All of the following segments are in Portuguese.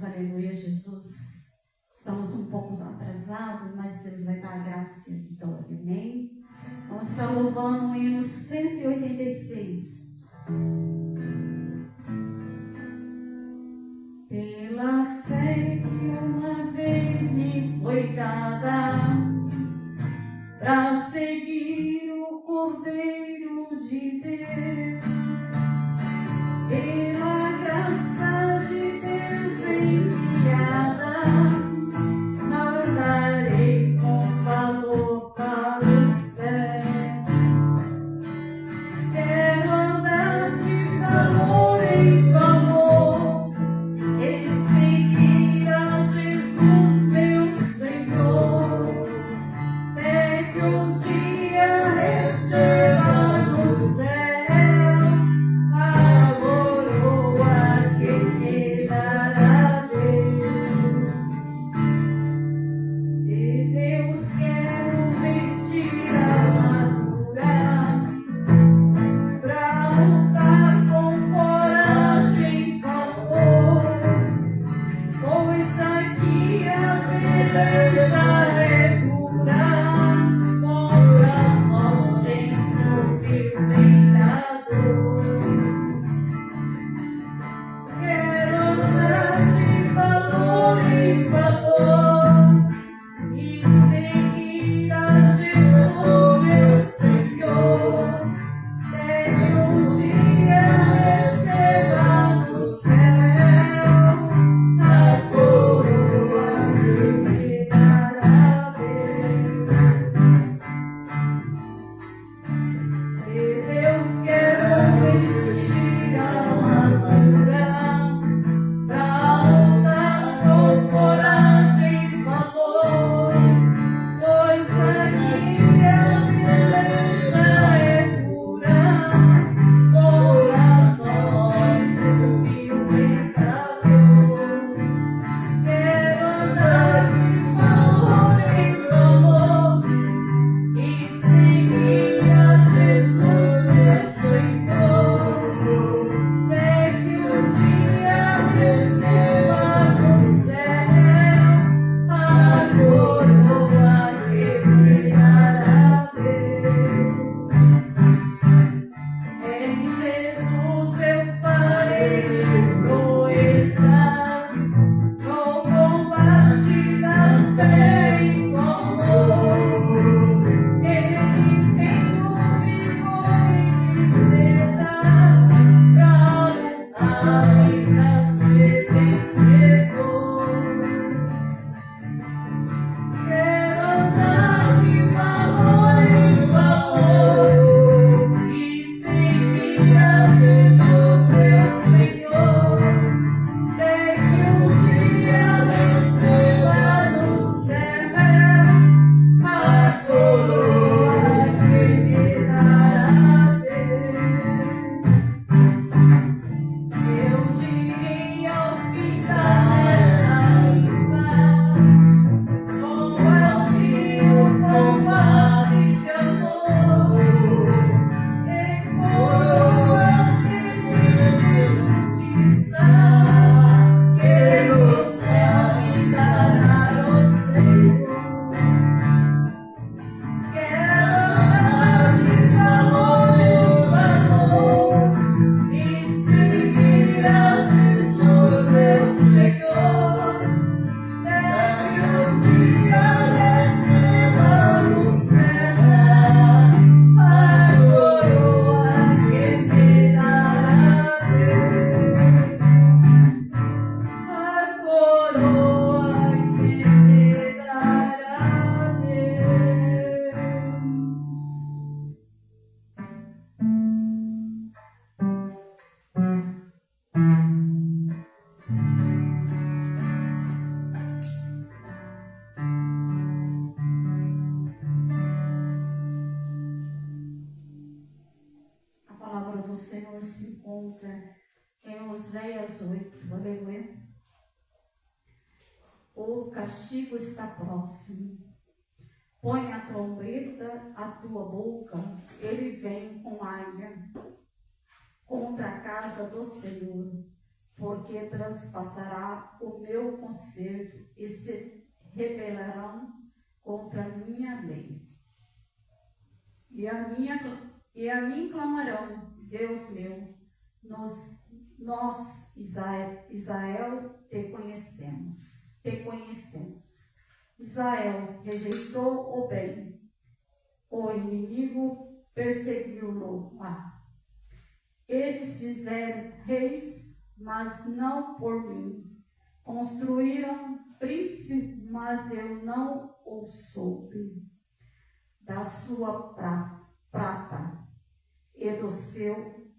aleluia, Jesus. Estamos um pouco atrasados, mas Deus vai dar a graça e a vitória, amém? Vamos estar louvando o hino 186. Pela fé que uma vez me foi dada, para seguir o Cordeiro de Deus, pela graça de Deus enviada, mandarei com valor para os céus. Quero andar de valor em valor e seguir a Jesus, meu Senhor, até que um dia receba no céu a coroa que me dará Deus. De Deus quero vestir a armadura pra lutar com coragem e valor, pois aqui a beleza é pura contra as hostes do vil tentador. Quero andar de valor em valor e seguir a Jesus, meu Senhor, até que um dia receba no céu a coroa que me dará Deus. E Deus quero vestir a armadura pra lutar com coragem e valor, pois aqui a beleza é pura contra as hostes do vil pecador. Quero andar de valor em valor e seguir a Jesus, meu Senhor, até que um dia receba no céu a coroa que me dará Deus. Em Jesus eu farei proezas, no combate da fé e do amor. Ele tem o vigor e destreza pra lutar e pra ser vencedor. Quero andar de valor em valor e seguir a Jesus, meu Senhor, até que um dia receba no céu a coroa que me dará Deus. Eu direi ao ficar nesta missa, combati o combate de amor, e coroa de justiça, que no céu me dará o Senhor. Quero andar de valor em valor e seguir a Jesus, meu Senhor, até que um dia receba no céu a coroa que me dará Deus. A coroa que me dará Deus. A palavra do Senhor se encontra em Oséias 8, aleluia. O castigo está próximo. Põe a trombeta à tua boca, ele vem com águia contra a casa do Senhor, porque transpassará o meu conserto e se rebelarão contra a minha lei. E a mim clamarão, Deus meu, nós Israel, te conhecemos. Israel rejeitou o bem, o inimigo perseguiu-lo lá. Eles fizeram reis, mas não por mim. Construíram príncipe, mas eu não o soube. Da sua prata e do seu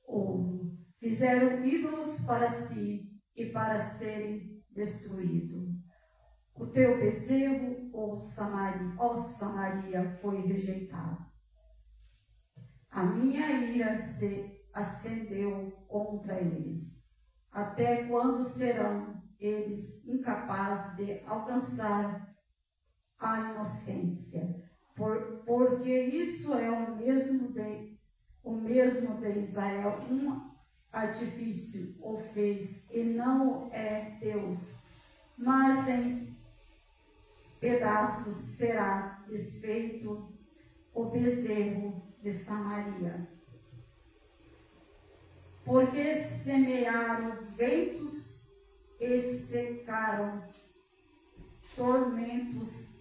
ouro. Fizeram ídolos para si e para serem destruídos. O teu bezerro, ó Samaria, foi rejeitado. A minha ira se acendeu contra eles. Até quando serão eles incapazes de alcançar a inocência? Porque isso é o mesmo de Israel. Um artifício o fez e não é Deus, mas em pedaços será desfeito o bezerro de Samaria. Porque semearam ventos e secaram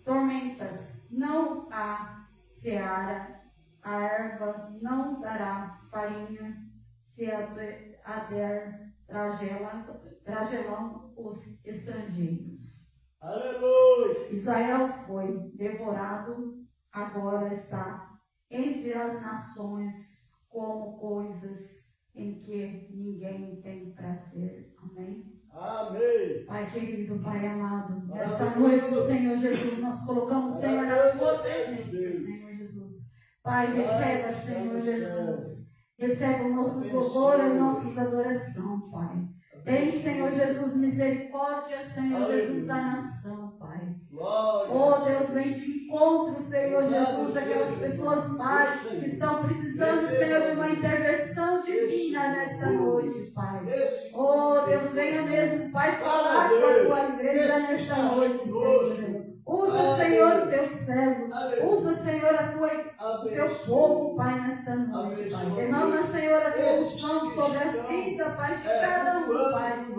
tormentas, não há seara, a erva não dará farinha, se ader tragelão os estrangeiros. Aleluia! Israel foi devorado, agora está entre as nações como coisas em que ninguém tem prazer. Amém? Amém! Pai querido, Pai amado, nesta noite, Senhor Jesus, nós colocamos, Senhor, na Tua presença, Senhor Jesus. Pai, receba, Senhor Jesus, receba o nosso louvor e nossas adoração, Pai. Tem, Senhor Jesus, misericórdia, Senhor Jesus, da nação, Pai. Oh, Deus, vem de encontro, Senhor Jesus, aquelas pessoas, Pai, que estão precisando, Senhor, de uma intervenção divina nesta noite, Pai. Oh, Deus, venha mesmo, Pai, falar com a Tua igreja nesta noite, Senhor. Usa, Senhor, o Teu servo. Usa, Senhor, o Teu povo, Pai, nesta noite, Pai. Derrama, Senhor, a Tua unção sobre a vida, Pai, de cada um, Pai, que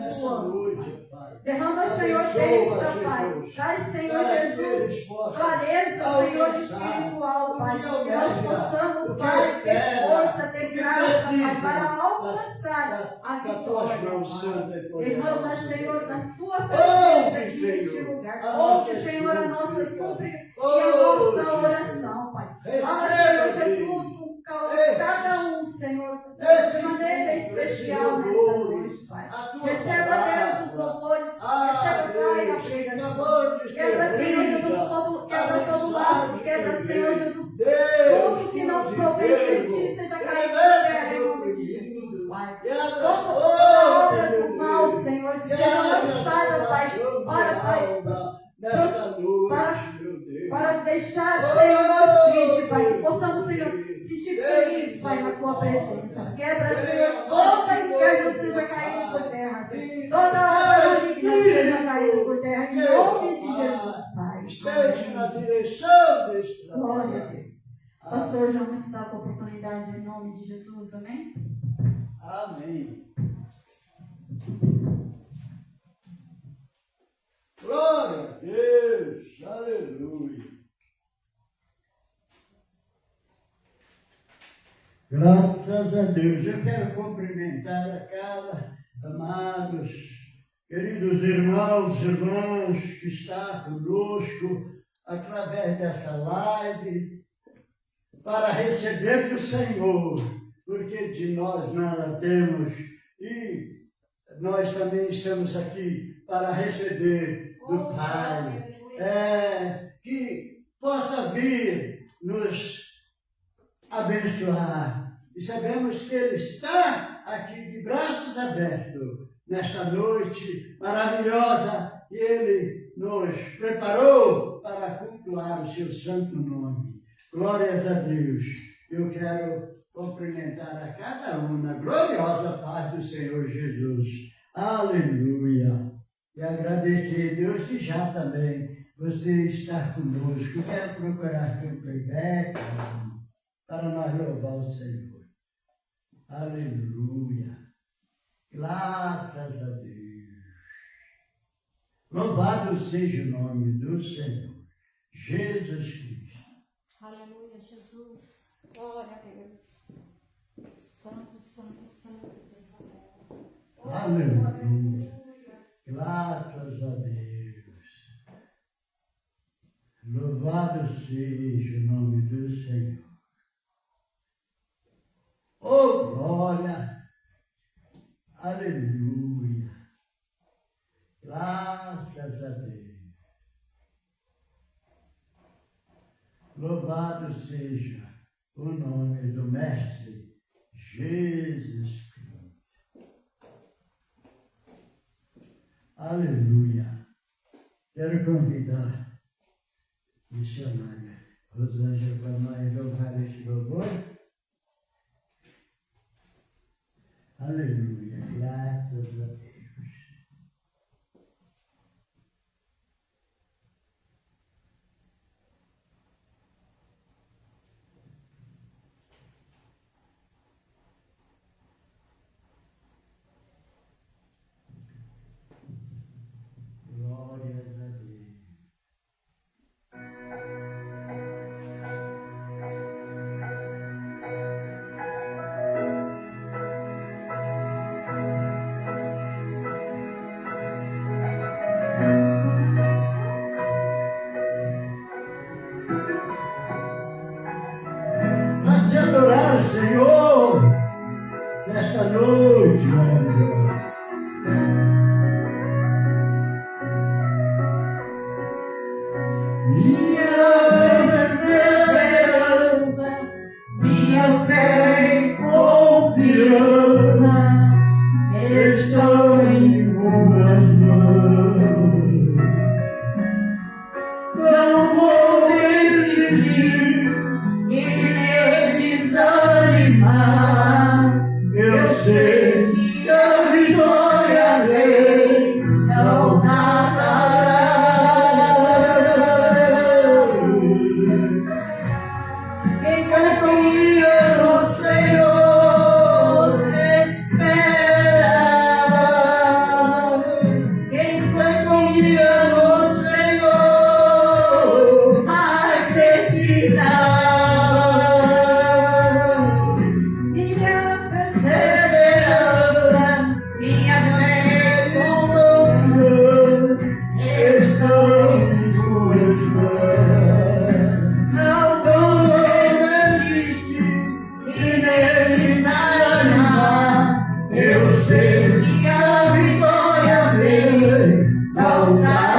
estão noite. Derrama, Senhor, bênção, Pai. Traz, Senhor Jesus, clareza, Senhor, espiritual, Pai. Que nós possamos, Pai, ter força, ter graça, Pai, para alcançar a vitória. Derrama, Senhor, da Tua presença aqui neste lugar. Ouve, Senhor, a nossa súplica e a nossa oração, Pai. Fala, Senhor Jesus, com cada um, Senhor, de maneira especial nesta noite, Pai. Receba, Deus, os louvores, receba, Pai, a pregação. Quebra, Senhor Jesus, quebra todo laço, quebra, Senhor Jesus, tudo que não provém de Ti seja caído na terra, em nome de Jesus, Pai. Toda obra do mal, Senhor, seja lançada, Pai, para deixar, Senhor, nós tristes, Pai, que possamos, Senhor, sentir feliz, Pai, na Tua presença. Quebra, Senhor, toda inferno seja caído por terra, Senhor. Toda obra maligna seja caída por terra, em nome de Jesus, Pai. Esteja na direção deste trabalho. Glória a Deus. Pastor João está com a oportunidade em nome de Jesus, amém? Amém. Glória a Deus, aleluia. Graças a Deus. Eu quero cumprimentar a cada amados, queridos irmãos e irmãs que está conosco através dessa live para receber do Senhor, porque de nós nada temos e nós também estamos aqui para receber do Pai. Que possa vir nos abençoar. E sabemos que Ele está aqui de braços abertos nesta noite maravilhosa e Ele nos preparou para cultuar o seu santo nome. Glórias a Deus. Eu quero cumprimentar a cada um na gloriosa paz do Senhor Jesus. Aleluia! E agradecer a Deus que já também você está conosco. Quero procurar aqui um playback para nós louvar o Senhor. Aleluia! Graças a Deus. Louvado seja o nome do Senhor, Jesus Cristo. Aleluia, Jesus. Glória a Deus. Santo, santo, santo de Israel. Aleluia. Graças a Deus. Louvado seja o nome do Senhor. Oh, glória. Aleluia. Graças a Deus. Louvado seja o nome do Mestre Jesus Cristo. Aleluia. Quero convidar a missionária Rosângela para nós louvar este louvor. Aleluia. Graças a Deus. Glórias a Deus. Para te adorar, Senhor, nesta noite maravilhosa. Minha esperança, minha fé e confiança estão em tuas mãos. Não vou desistir e me desanimar. Eu sei que a vitória vem, não tardará. Quem confia no Senhor espera. Quem confia no Senhor acredita. Minha perseverança, minha fé com louvor estão em tuas mãos. Não vou desistir e nem desanimar. Eu sei que a vitória vem, não tardará.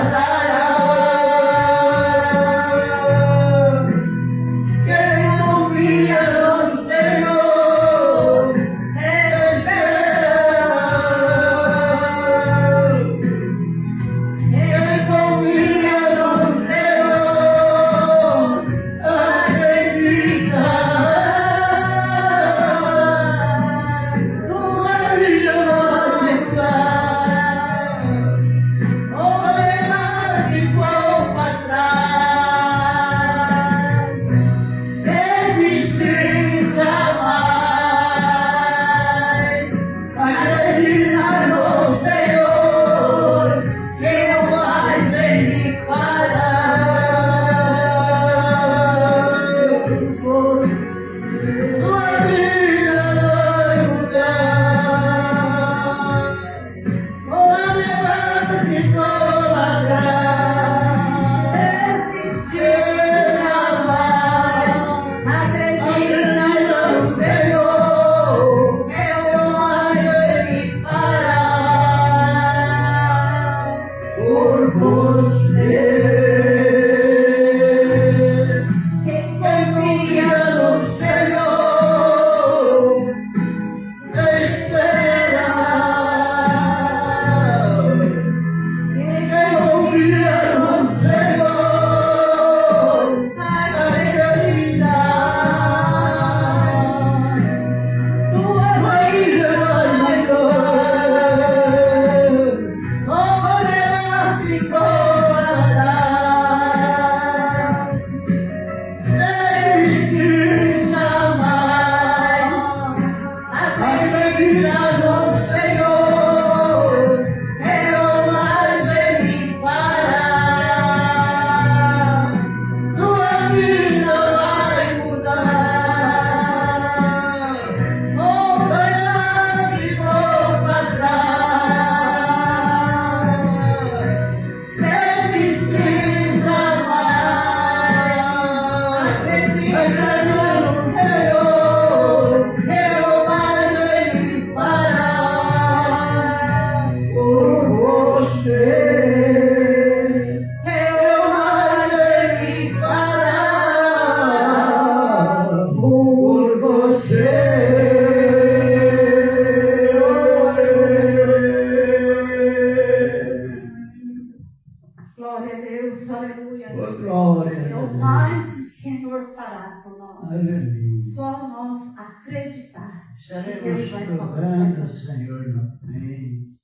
Glória a Deus, aleluia. Oh, glória a É o Deus. mais o Senhor fará por nós. Aleluia. Só nós acreditar. Estaremos provando o Senhor novamente.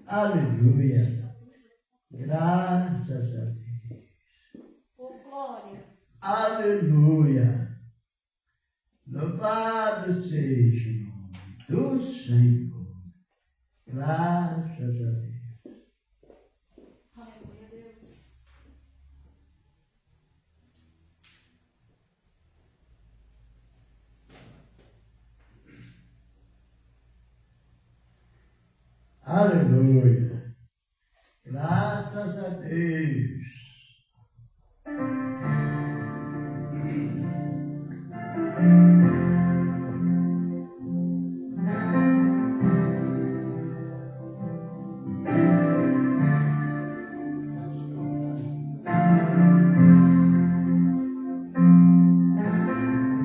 Aleluia. Graças a Deus. Oh, glória. Aleluia. Louvado seja o nome do Senhor. Graças a Deus. Aleluia, Deus. Aleluia. Graças a Deus.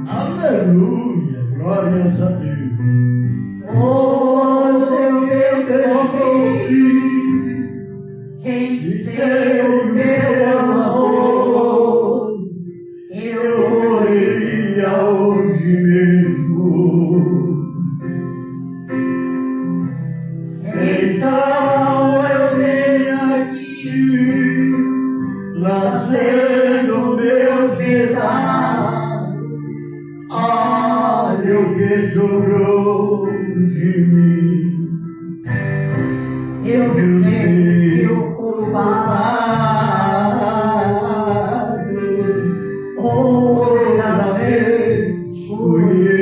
Aleluia. Glórias a Deus. Hoje eu descobri quem que seu seu teu amor, eu morreria hoje mesmo. Então eu venho aqui, trazendo meus pedaços. Olha o que sobrou de mim. eu sei que o culpado outra vez fui eu.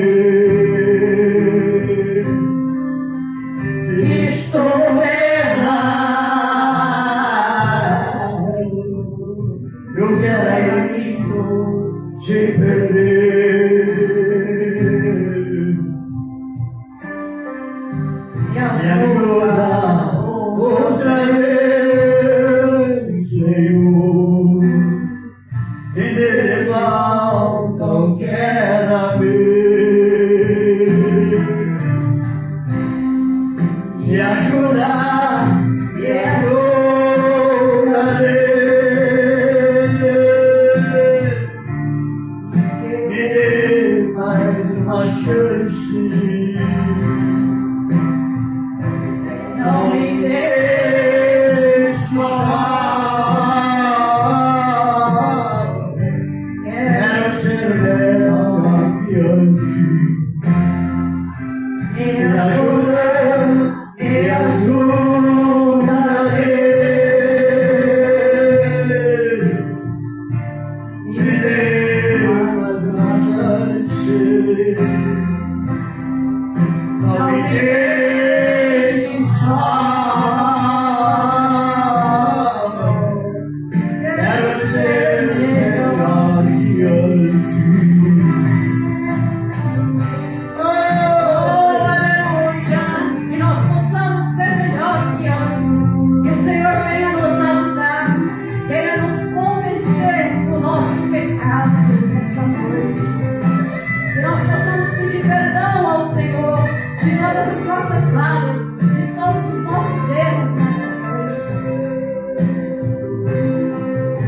estou errado. Eu quero Queridos, te perder. me Me ajuda ajuda outra outra vez, Senhor. Entender falta o que era meu. Me ajudar, me ajudarei. Me dê mais uma chance. Não me deixe chorar. Quero ser meu campeante. Me ajuda, me ajudarei. Me dê mais uma chance. Não me deixe só. Quero ser melhor que antes. Oh, aleluia! Que nós possamos ser melhor que antes. Que o Senhor venha nos ajudar, venha nos convencer do nosso pecado nesta noite. Que nós possamos pedir perdão ao Senhor de todas as nossas falhas, de todos os nossos erros nesta noite.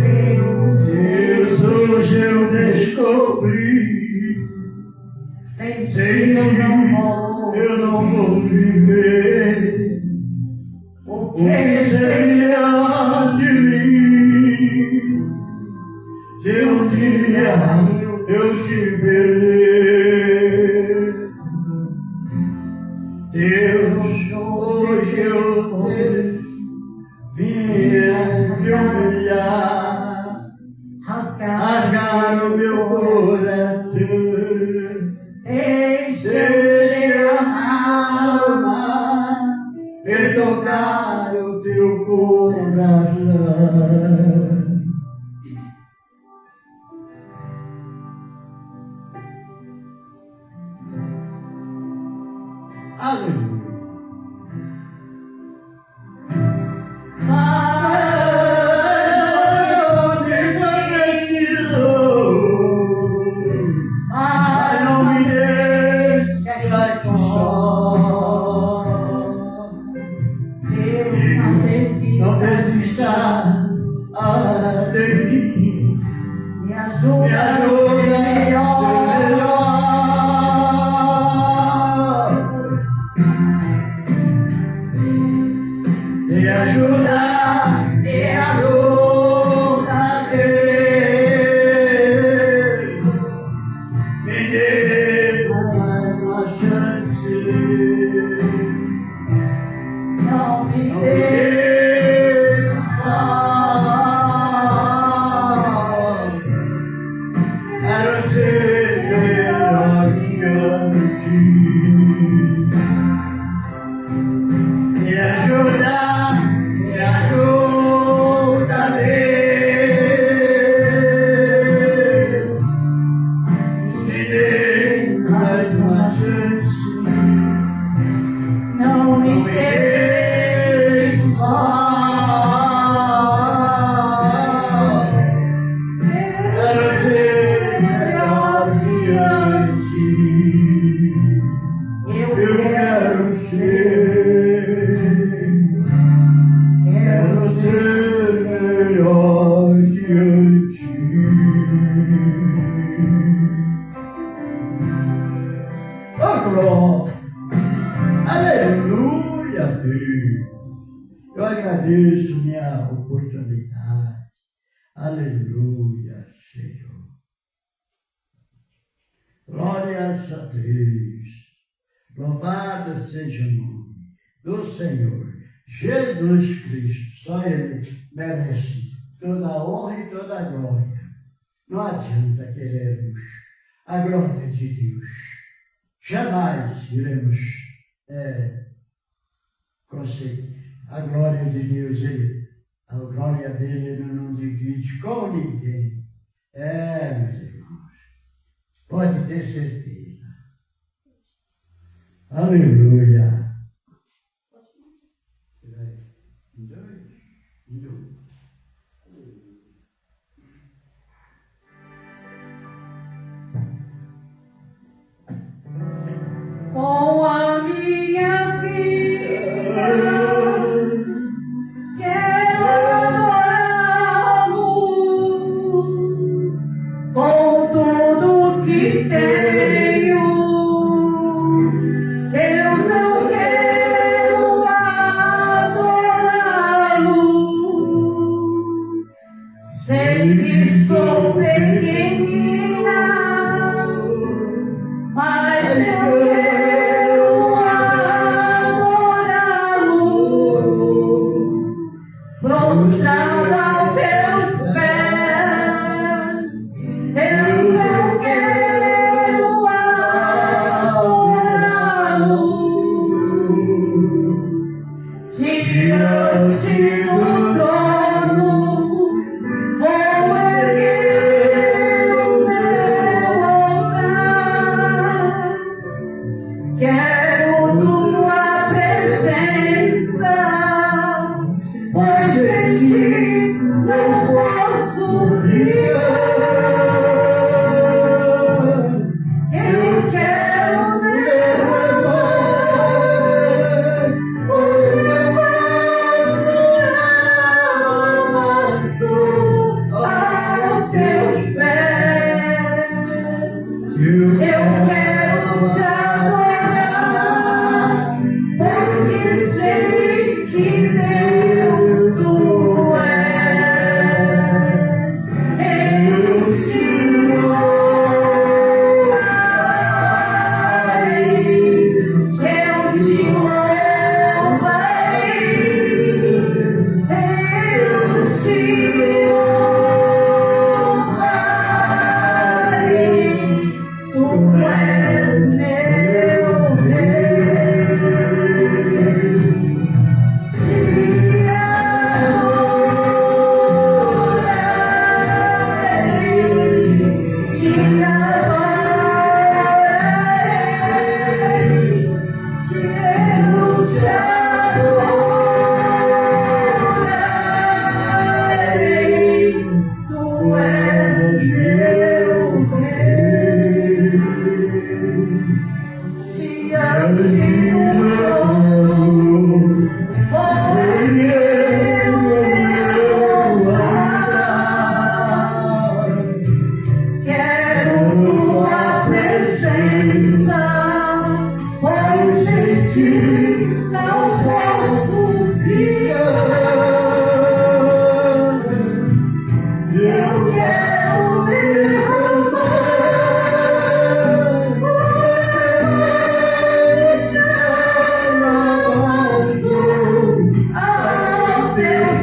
Deus, Deus, hoje eu descobri. sem Sem ti ti eu não vou viver. O O que seria de mim se um dia eu te perder? Deus, hoje eu vim me humilhar, rasgar o meu coração. Deixa amar, e tocar o teu coração. Aleluia. Mas não me deixe aqui só. Deus, não desista. Não desista de mim. Me ajuda, Me ajuda a ser melhor. Me ajuda Deus. Me dê mais uma chance. não me Não me deixe deixe só. Quero ser melhor que antes. Me ajuda Deus. Me dê mais uma chance. Não me Não me deixe deixe só. Quero ser melhor que antes. Eu Eu quero ser melhor que antes. Oh, glória! Aleluia, Deus! Eu agradeço minha oportunidade. Aleluia, Senhor. Glórias a Deus. Louvado seja o nome do Senhor Jesus Cristo. Só Ele merece toda a honra e toda a glória. Não adianta querermos a glória de Deus. Jamais iremos conseguir. A glória de Deus, a glória dele Ele não divide com ninguém. Meus irmãos, pode ter certeza. Aleluia. Com a minha vida quero adorá-lo, com tudo que tenho. Deus, eu quero adorá-lo. Sei que sou pequenina, mas eu quero adorá-lo, prostrada aos teus pés. Deus, eu quero adorá-lo, diante do trono vou erguer o meu altar. Quero tua presença, pois sem ti não posso viver. Eu quero derramar o meu vasto aos teus pés. Eu quero te adorar, porque sei que Deus tu és.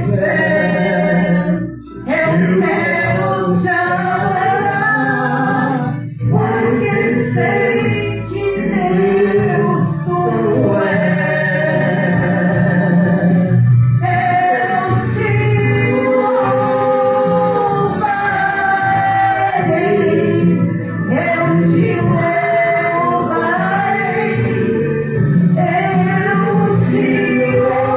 pés eu quero te adorar, porque sei que Deus tu és. Eu te louvarei, eu te louvarei, eu te louvarei,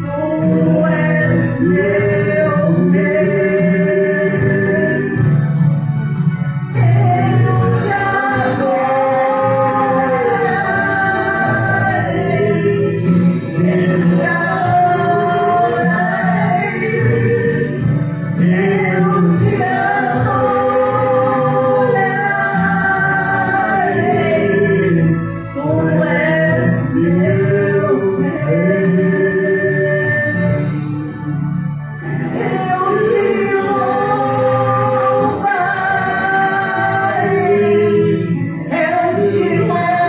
tu és meu Deus. Eu te adorarei, eu te adorarei, eu te adorarei, tu és meu Deus. Eu te louvarei, eu te louvarei,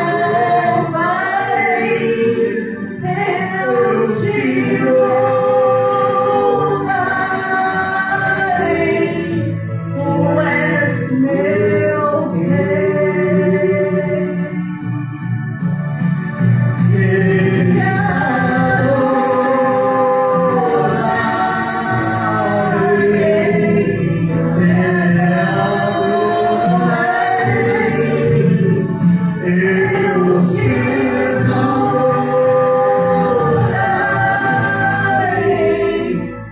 eu te louvarei, tu és meu Deus. Te adorarei, te adorarei,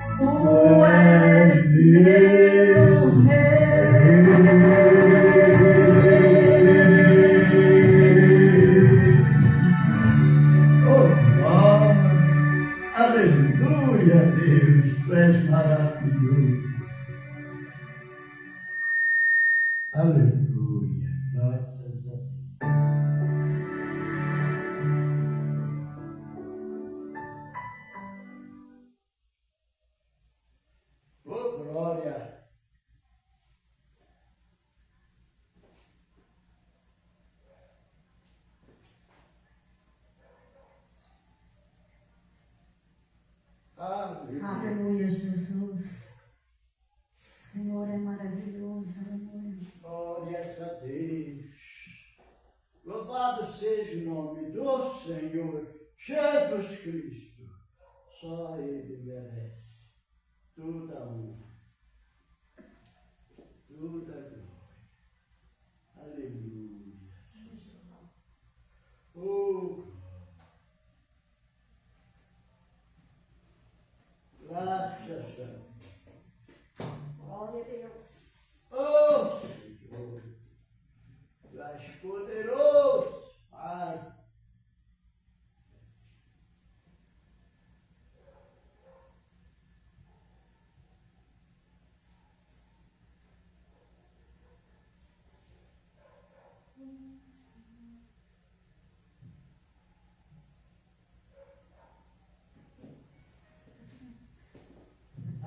tu és meu Deus. Oh, glória. Aleluia, Deus, tu és maravilhoso. Aleluia, graças a Deus. Oh, glória. Aleluia. Aleluia, Jesus. Senhor é maravilhoso, aleluia. Glórias a Deus. Louvado seja o nome do Senhor Jesus Cristo. Só Ele merece toda a honra, toda a glória. Aleluia. Oh, graças a Deus. Glória a Deus. Oh, Senhor, tu és poderoso, Pai.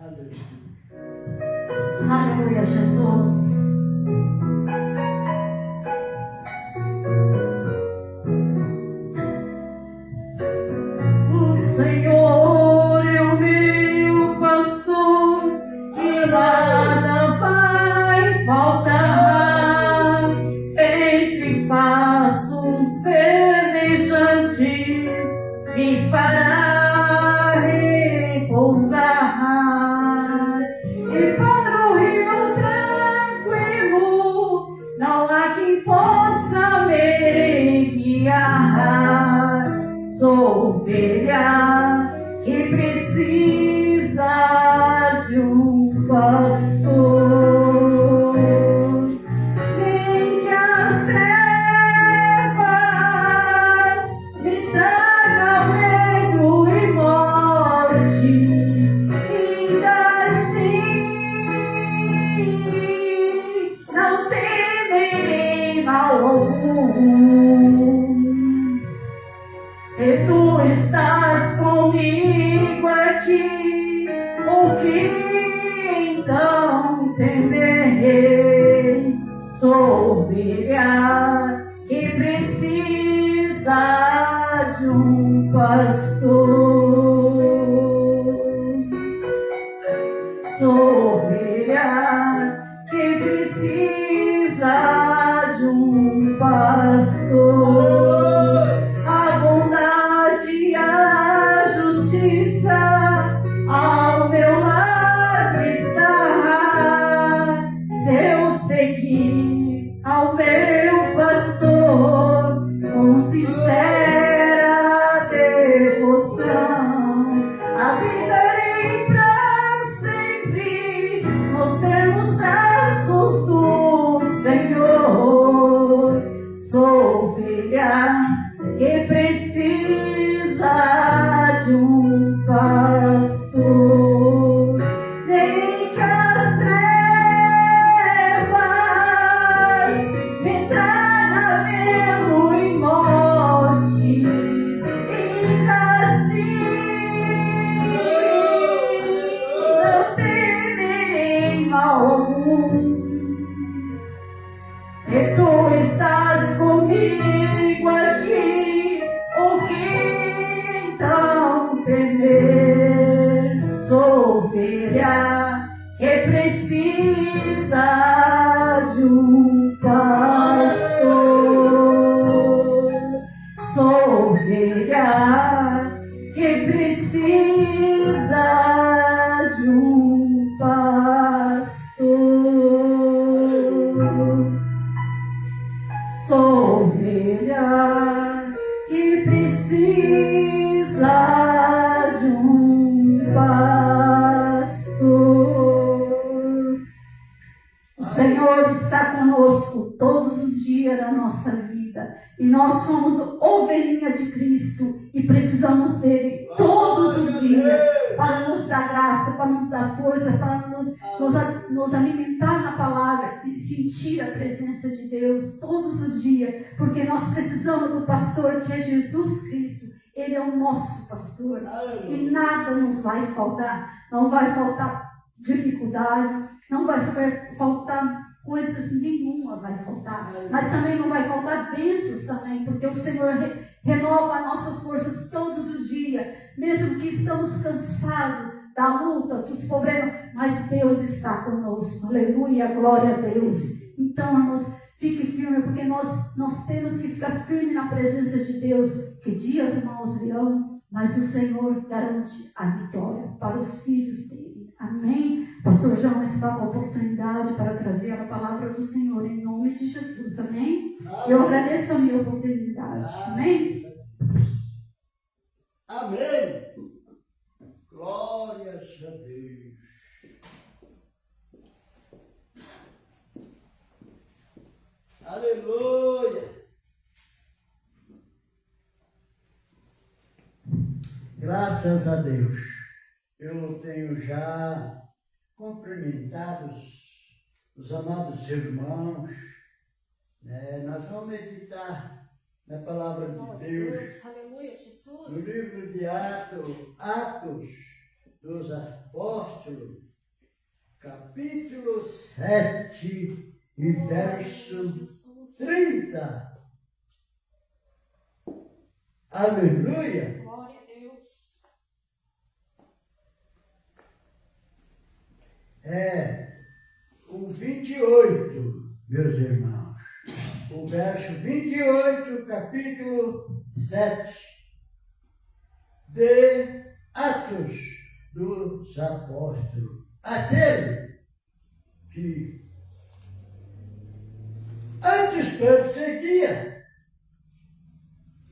Aleluia. Aleluia, Jesus. O Senhor é o meu pastor e nada vai faltar. Entre passos verdejantes me fará repousar. E para o rio tranquilo não há quem possa me enviar. Sou ovelha que precisa de um pastor. Nem que as trevas me tragam medo e morte, ainda assim não temerei mal algum. Se tu estás comigo aqui, o que então um pastor. Sou ovelha que precisa de um pastor. A bondade e a justiça ao meu lado está. Se eu seguir ao meu pastor com sincera devoção, habitarei para sempre nos termos braços do Senhor. Sou ovelha que precisa de um pastor. Nem que as trevas me tragam medo e morte, ainda assim não temerei mal algum. Se tu estás comigo aqui, o que então temer? Sou ovelha que precisa de um pastor. Sou ovelha que precisa de um pastor. Sou ovelha que precisa de um pastor. O Senhor está conosco todos os dias da nossa vida. E nós somos ovelhinha de Cristo e precisamos dele todos os dias para nos dar graça, para nos dar força, para nos alimentar na palavra e sentir a presença de Deus todos os dias, porque nós precisamos do pastor que é Jesus Cristo. Ele é o nosso pastor e nada nos vai faltar. Não vai faltar dificuldade, não vai faltar coisas nenhuma vai faltar, mas também não vai faltar bênçãos também, porque o Senhor renova as nossas forças todos os dias, mesmo que estamos cansados da luta, dos problemas, mas Deus está conosco, aleluia, glória a Deus. Então, irmãos, fique firme, porque nós temos que ficar firme na presença de Deus, que dias maus virão, mas o Senhor garante a vitória para os filhos dele. Amém? Pastor João está com a oportunidade para trazer a palavra do Senhor em nome de Jesus. Amém? Eu agradeço a minha oportunidade. Amém? Amém. Glórias a Deus. Aleluia. Graças a Deus. Eu tenho já cumprimentado os amados irmãos. Nós vamos meditar na palavra de Deus. Aleluia, Jesus. No livro de Atos dos Apóstolos, capítulo 7 e verso 30. Aleluia. Glória a Deus. O 28, meus irmãos. O verso 28, capítulo 7 de Atos dos Apóstolos. Aquele que antes perseguia,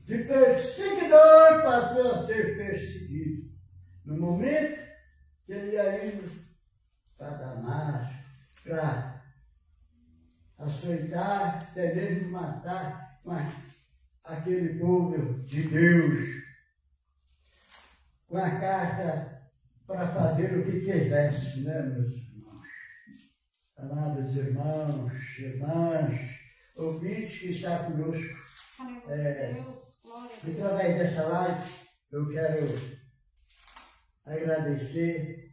de perseguidor passou a ser perseguido. No momento que ele ia indo para Damasco, para açoitar, até mesmo matar aquele povo de Deus, com a carta para fazer o que quisesse, né, meus irmãos? Amados irmãos, irmãs, ouvintes que está conosco, através dessa live, eu quero agradecer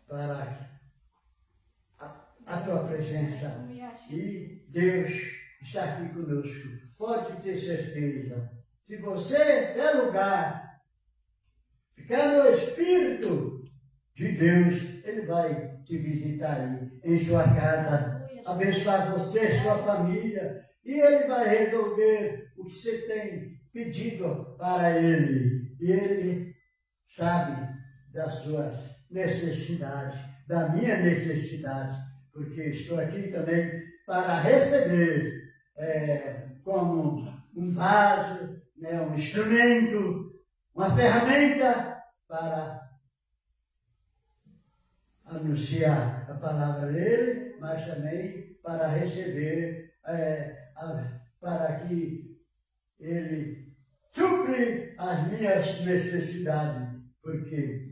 para a tua presença. E Deus está aqui conosco. Pode ter certeza. se você der lugar, ficar no Espírito de Deus, Ele vai te visitar aí, em sua casa, abençoar você, sua família, e Ele vai resolver o que você tem pedido para Ele. E Ele sabe das suas necessidades, da minha necessidade, porque estou aqui também para receber como um vaso, né, um instrumento, uma ferramenta para anunciar a palavra dele, mas também para receber, para que ele supre as minhas necessidades, porque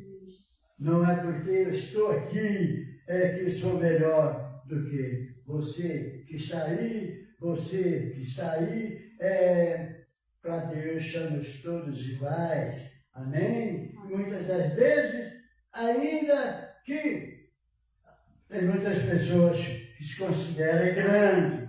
não é porque eu estou aqui que sou melhor do que você que está aí, para Deus somos todos iguais, amém? Muitas das vezes, ainda que tem muitas pessoas que se consideram grande,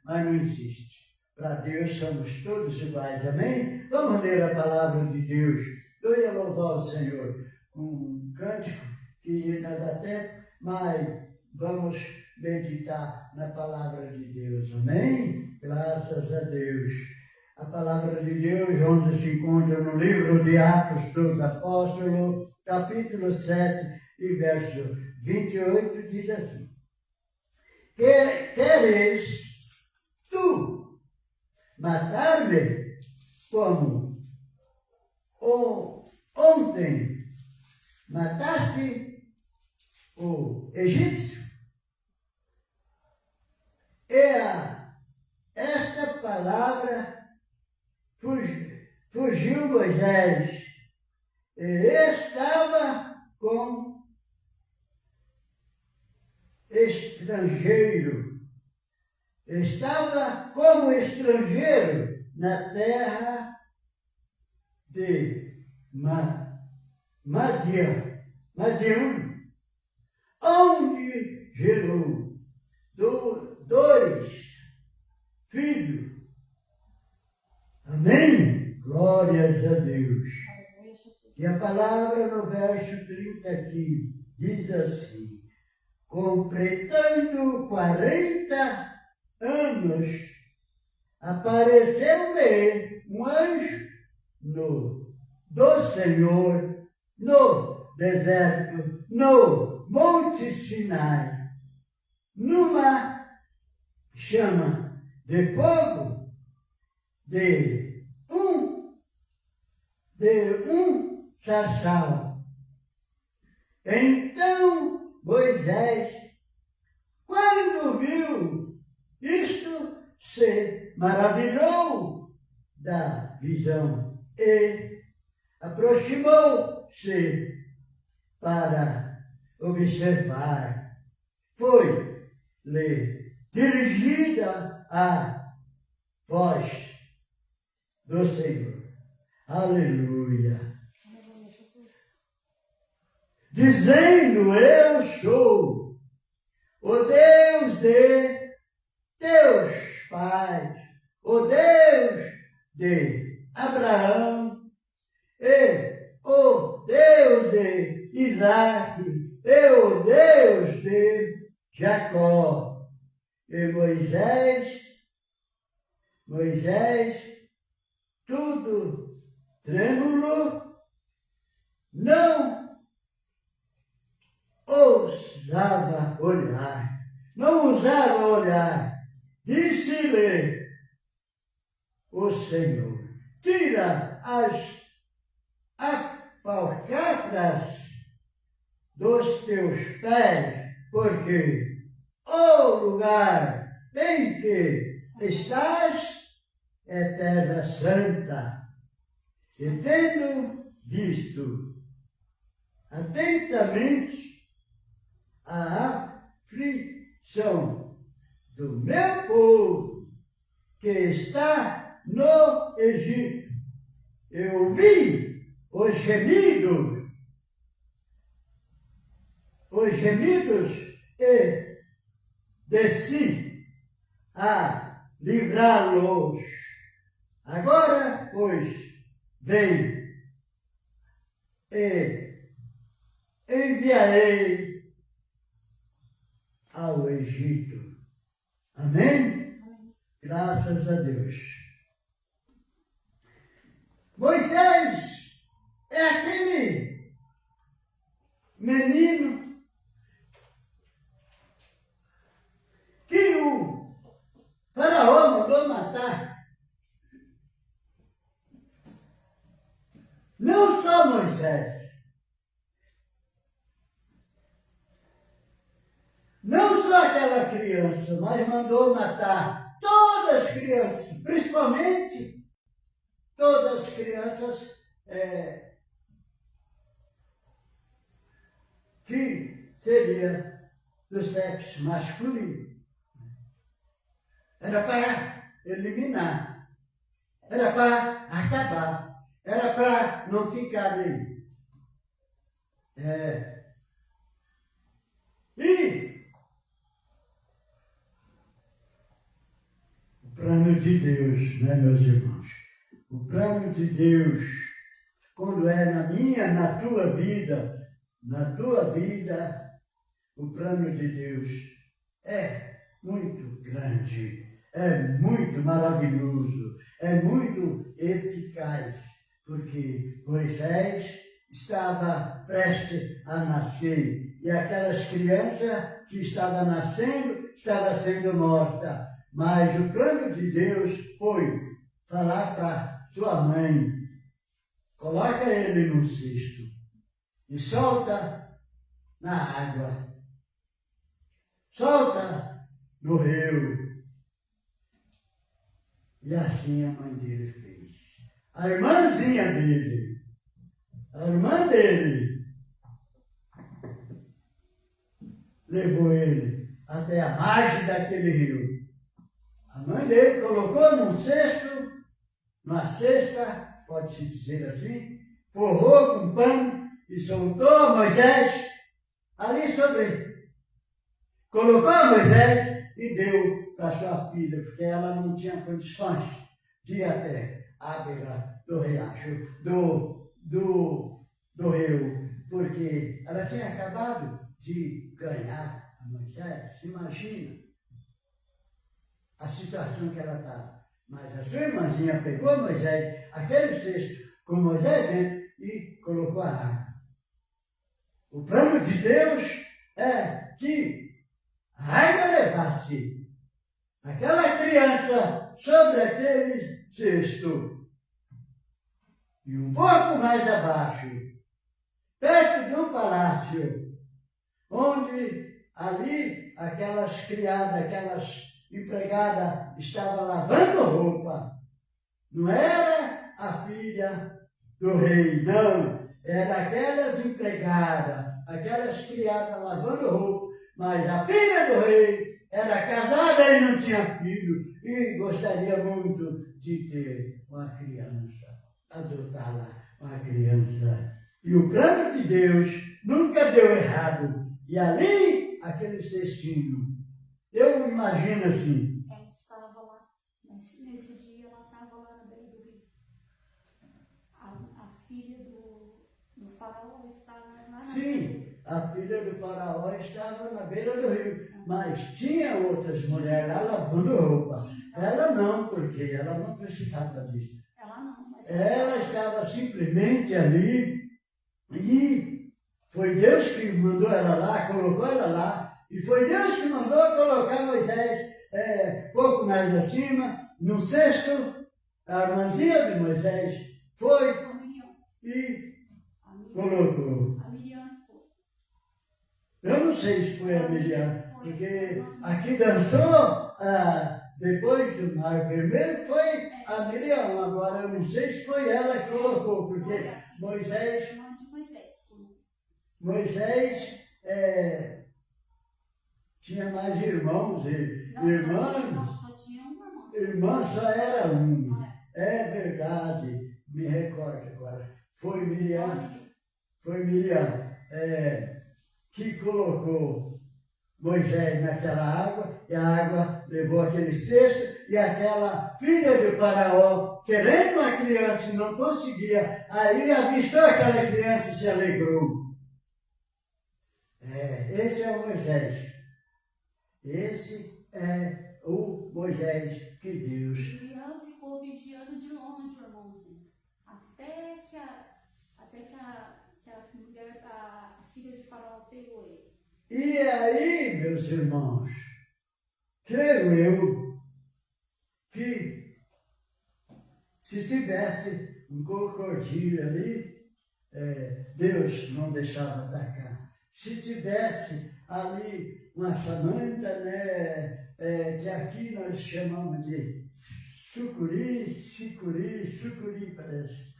mas não existe. Para Deus somos todos iguais, amém? Vamos ler a palavra de Deus. Eu ia louvar o Senhor com um cântico que não dá tempo, mas vamos meditar na palavra de Deus, amém? Graças a Deus. A palavra de Deus, onde se encontra no livro de Atos dos Apóstolos, capítulo 7 e verso 28, diz assim: Queres tu matar-me como ontem mataste o egípcio? Esta palavra fugiu Moisés e estava como estrangeiro na terra de Madian, onde gerou dois filhos. Amém? Glórias a Deus. E a palavra no verso 30 aqui diz assim: completando 40 anos, apareceu-lhe um anjo do Senhor no deserto, no Monte Sinai, numa chama de fogo de um sarçal. Então Moisés, quando viu isto, se maravilhou da visão e aproximou-se para observar. Foi-lhe dirigida a voz do Senhor. Aleluia. Dizendo: eu sou o Deus de teus pais, o Deus de Abraão, e o Deus de Isaac, e o Deus de Jacó. E Moisés, tudo trêmulo, não ousava olhar. Disse-lhe o Senhor: tira as alpargatas dos teus pés, porque o lugar em que estás é terra santa. E tendo visto atentamente a aflição do meu povo que está no Egito, eu vi os gemidos e desci a livrá-los. Agora, pois, vem e enviarei ao Egito. Amém? Graças a Deus. Moisés é aquele menino que o faraó mandou matar. Não só Moisés, não só aquela criança, mas mandou matar todas as crianças, principalmente todas as crianças que seria do sexo masculino. Era para eliminar, era para acabar. Era para não ficar ali. E o plano de Deus, né, meus irmãos? O plano de Deus, quando é na minha, na tua vida, o plano de Deus é muito grande, é muito maravilhoso, é muito eficaz. Porque Moisés estava prestes a nascer e aquelas crianças que estavam nascendo estavam sendo mortas. Mas o plano de Deus foi falar para sua mãe: coloca ele no cesto e solta na água, solta no rio. E assim a mãe dele fez. A irmãzinha dele, a irmã dele, levou ele até a margem daquele rio. A mãe dele colocou num cesto, numa cesta, pode-se dizer assim, forrou com pano e soltou Moisés ali sobre ele. Colocou Moisés e deu para sua filha, porque ela não tinha condições de ir até à beira do riacho, do rio, porque ela tinha acabado de ganhar a Moisés. Imagina a situação que ela estava. Mas a sua irmãzinha pegou Moisés, aquele cesto com Moisés dentro, e colocou a água. O plano de Deus é que a água levasse aquela criança sobre aquele cesto. E um pouco mais abaixo, perto de um palácio, onde ali aquelas criadas, aquelas empregadas estavam lavando roupa. Não era a filha do rei, não. Era aquelas empregadas, aquelas criadas lavando roupa. Mas a filha do rei era casada e não tinha filho e gostaria muito de ter uma criança, adotar lá uma criança. E o plano de Deus nunca deu errado. E ali, aquele cestinho, eu imagino assim. Ela estava lá, nesse dia ela estava lá na beira do rio. A filha do faraó estava lá. Sim, a filha do faraó estava na beira do rio, mas tinha outras mulheres lá lavando roupa. Ela não, porque ela não precisava disso. Ela não, mas ela estava simplesmente ali e foi Deus que mandou ela lá, colocou ela lá, e foi Deus que mandou colocar Moisés pouco mais acima, no cesto. A irmãzinha de Moisés foi e colocou. Eu não sei se foi a Miriam, porque aqui dançou, depois do Mar Vermelho, foi a Miriam. Agora eu não sei se foi ela que colocou, porque Moisés tinha mais irmãos e irmãs. Irmã só era uma. É verdade, me recordo agora. Foi Miriam que colocou Moisés naquela água, e a água levou aquele cesto, e aquela filha de Faraó, querendo uma criança e não conseguia, aí avistou aquela criança e se alegrou. Esse é o Moisés. Esse é o Moisés que Deus... Miriam ficou vigiando de longe, irmãozinho, até que a filha de Faraó pegou ele. E aí, meus irmãos, creio eu que se tivesse um crocodilo ali, Deus não deixava atacar. Se tivesse ali uma samanta, né, que aqui nós chamamos de sucuri, parece,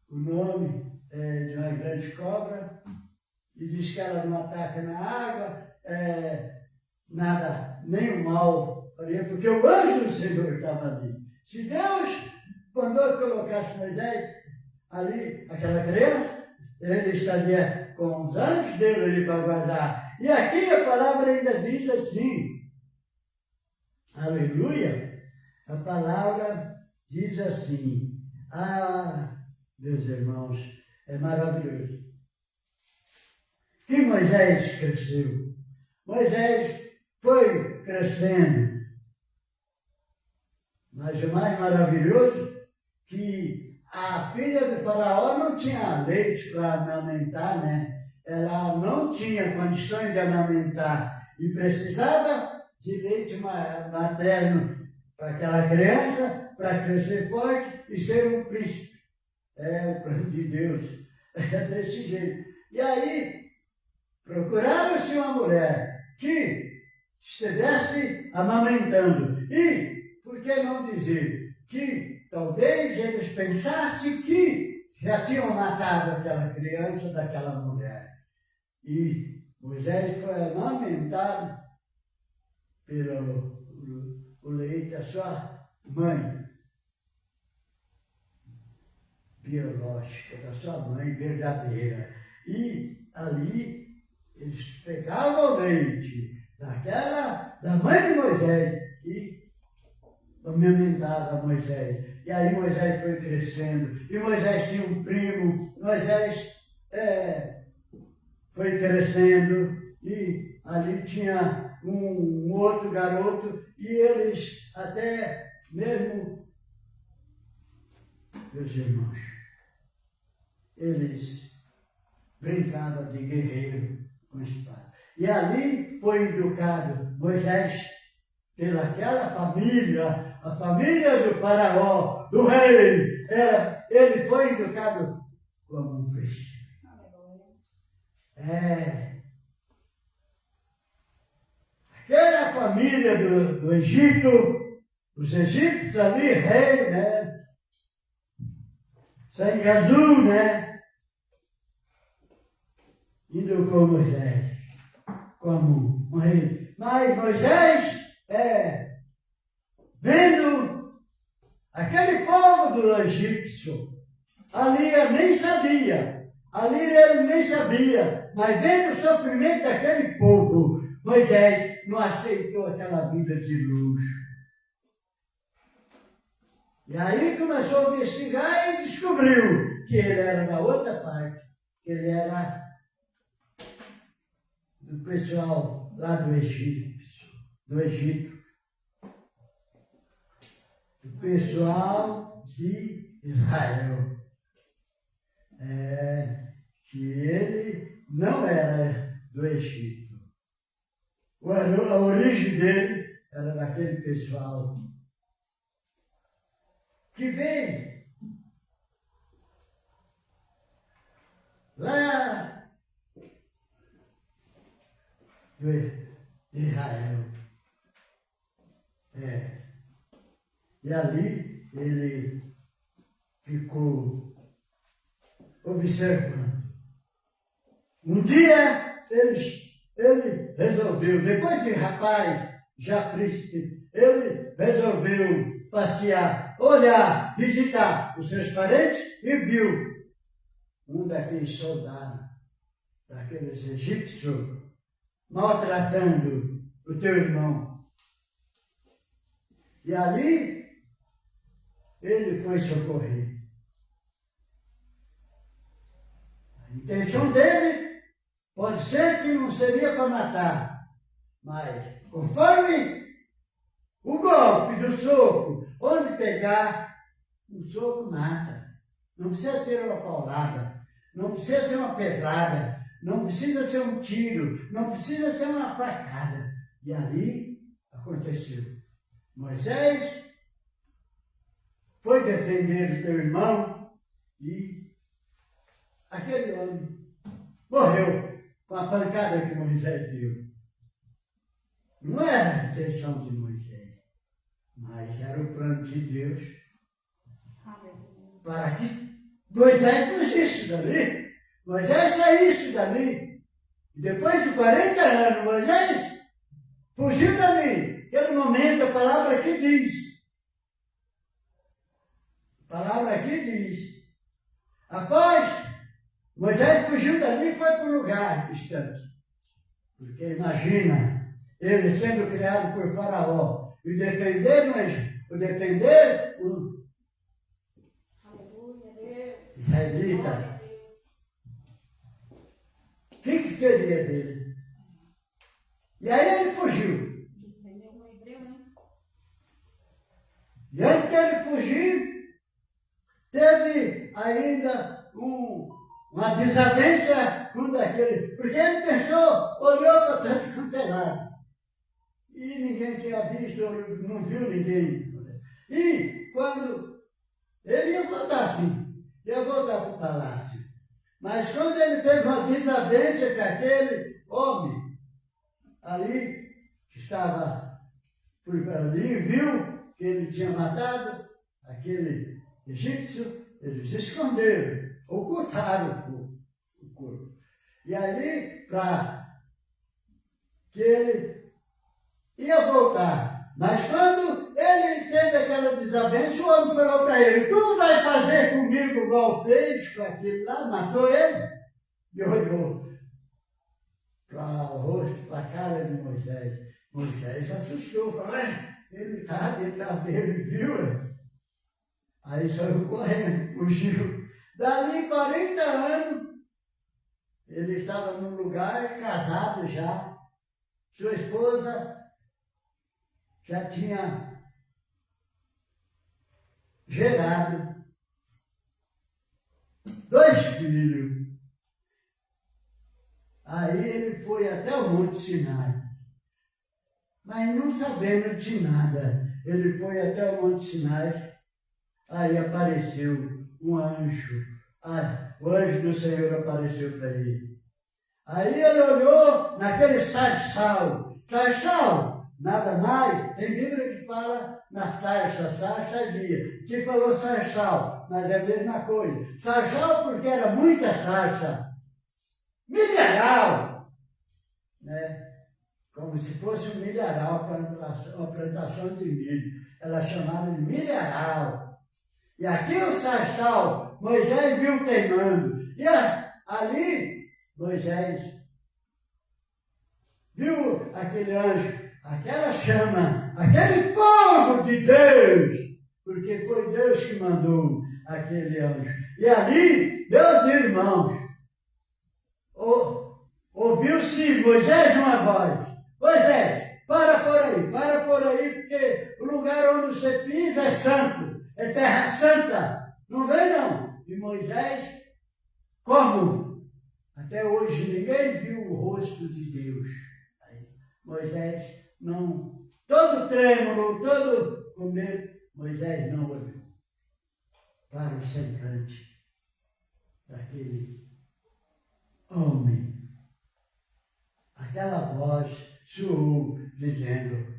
o nome de uma grande cobra, e diz que ela não ataca na água, nada, nenhum mal, porque o anjo do Senhor estava ali. Se Deus mandou colocar Moisés ali, aquela criança, ele estaria com os anjos dele ali para guardar. E aqui a palavra ainda diz assim, aleluia, a palavra diz assim, meus irmãos, é maravilhoso. Que Moisés cresceu. Moisés foi crescendo. Mas o mais maravilhoso que a filha de Faraó não tinha leite para amamentar, né? Ela não tinha condições de amamentar e precisava de leite materno para aquela criança, para crescer forte e ser um príncipe. É o plano de Deus. É desse jeito. E aí, procuraram-se uma mulher que estivesse amamentando. E, por que não dizer que talvez eles pensassem que já tinham matado aquela criança daquela mulher. E Moisés foi amamentado pelo o leite da sua mãe biológica, da sua mãe verdadeira. E ali eles pegavam o leite da mãe de Moisés e amamentavam Moisés. E aí Moisés foi crescendo. E Moisés tinha um primo. Moisés foi crescendo. E ali tinha um outro garoto. E eles até mesmo, meus irmãos, eles brincavam de guerreiro com espada. E ali foi educado Moisés pelaquela família, a família do faraó, do rei. Ele foi educado como um príncipe. Aquela família do Egito, os egípcios ali, rei, né? Sangue azul, né? Indo com Moisés, como um rei. Mas Moisés, vendo aquele povo do egípcio, ali ele nem sabia, mas vendo o sofrimento daquele povo, Moisés não aceitou aquela vida de luxo. E aí começou a investigar e descobriu que ele era da outra parte, que ele era do pessoal lá do Egito, do pessoal de Israel. Que ele não era do Egito. A origem dele era daquele pessoal que veio lá de Israel. E ali ele ficou observando. Um dia ele resolveu, depois de rapaz, já príncipe, ele resolveu passear, olhar, visitar os seus parentes e viu um daqueles soldados, daqueles egípcios, maltratando o teu irmão. E ali ele foi socorrer. A intenção dele pode ser que não seria para matar, mas conforme o golpe do soco, onde pegar, o soco mata. Não precisa ser uma paulada, não precisa ser uma pedrada, não precisa ser um tiro, não precisa ser uma facada. E ali aconteceu. Moisés foi defender o teu irmão e aquele homem morreu com a pancada que Moisés deu. Não era a intenção de Moisés, mas era o plano de Deus para que Moisés fugisse dali, Moisés saísse dali. E depois de 40 anos, Moisés fugiu dali. Naquele momento, a palavra aqui diz, após Moisés fugiu dali e foi para um lugar distante. Porque imagina, ele sendo criado por Faraó, e defender o israelita, o que seria dele? E aí ele fugiu. E antes dele fugir, teve ainda uma desavença com daquele, porque ele pensou, olhou para tanto quanto é lado, e ninguém tinha visto, não viu ninguém. E quando ele ia voltar assim, ia voltar para o palácio, mas quando ele teve uma desavença com aquele homem ali, que estava por ali, viu que ele tinha matado aquele egípcio, eles esconderam, ocultaram o corpo. E ali, para que ele ia voltar. Mas quando ele teve aquela desavença, o homem falou para ele, tu vai fazer comigo igual fez com aquele lá, matou ele? E olhou para o rosto, para a cara de Moisés. Moisés assustou, falou, ele está detrás dele, viu? Aí saiu correndo, fugiu. Dali 40 anos, ele estava num lugar casado já. Sua esposa já tinha gerado 2 filhos. Aí ele foi até o Monte Sinai. Mas não sabendo de nada, ele foi até o Monte Sinai. Aí apareceu um anjo. O anjo do Senhor apareceu para ele. Aí ele olhou naquele sarçal. Sarçal, nada mais. Tem Bíblia que fala na sarça guia. Que falou sarçal, mas é a mesma coisa. Sarçal porque era muita sarça. Milharal, né? Como se fosse um milharal, uma plantação de milho. Ela chamava de milharal. E aqui o sarçal, Moisés viu queimando. E ali, Moisés viu aquele anjo, aquela chama, aquele fogo de Deus. Porque foi Deus que mandou aquele anjo. E ali, meus irmãos, ouviu-se Moisés uma voz. Moisés, para por aí, porque o lugar onde você pisa é santo, é terra santa, não vem não. E Moisés, como? Até hoje ninguém viu o rosto de Deus. Aí, Moisés não, todo trêmulo, todo com medo, Moisés não olhou para o semblante daquele homem. Aquela voz soou dizendo,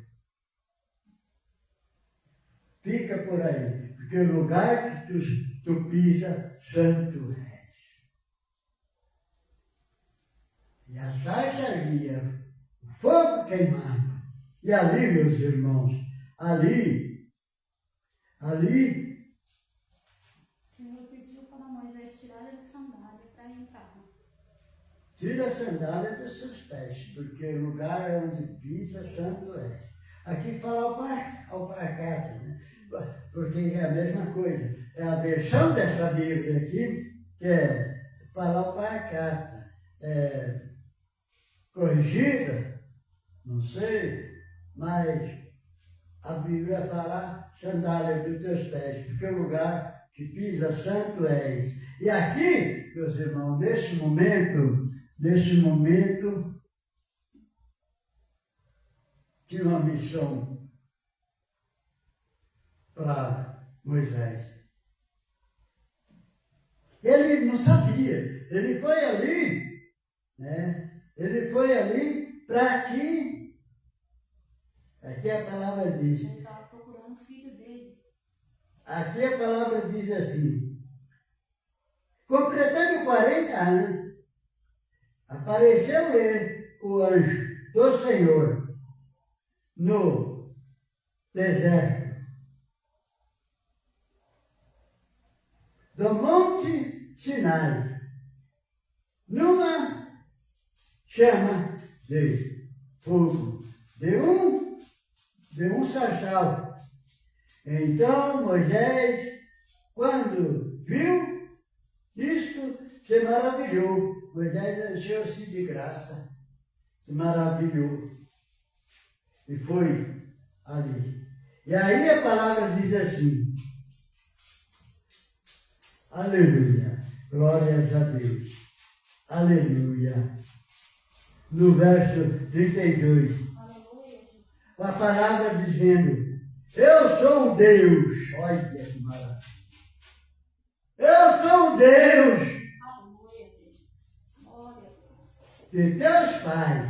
fica por aí, porque o lugar que tu pisa, santo és. E a sarça ardia, o fogo queimava. E ali, meus irmãos, ali, o Senhor pediu para Moisés tirar a sandália para entrar. tira a sandália dos seus pés, porque o lugar onde pisa, santo és. Aqui fala alpargata, né? Porque é a mesma coisa. É a versão dessa Bíblia aqui que fala alpargata. Corrigida, não sei, mas a Bíblia fala sandália dos teus pés, porque o lugar que pisa santo és. E aqui, meus irmãos, nesse momento, tinha uma missão para Moisés. Ele não sabia, ele foi ali, né? Ele foi ali para que, aqui a palavra diz, Ele estava procurando o filho dele. aqui a palavra diz assim, completando 40 anos, apareceu-lhe o anjo do Senhor no deserto do Monte Sinai, numa chama de fogo, de um sarçal. Então Moisés, quando viu isto, se maravilhou. Moisés encheu-se de graça, se maravilhou e foi ali. E aí a palavra diz assim, aleluia, glórias a Deus, aleluia. No verso 32, Aleluia. a palavra dizendo, eu sou Deus, olha que maravilha, eu sou Deus Aleluia, Deus. Glória a Deus. de teus pais,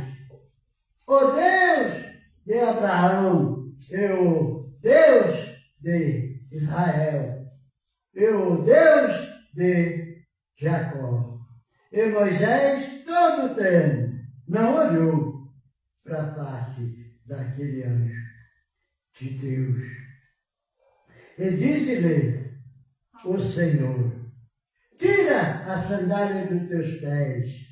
o Deus de Abraão, e o Deus de Israel, e o Deus de Jacó. E Moisés, todo tempo, não olhou para a face daquele anjo de Deus. E disse-lhe o Senhor, tira a sandália dos teus pés.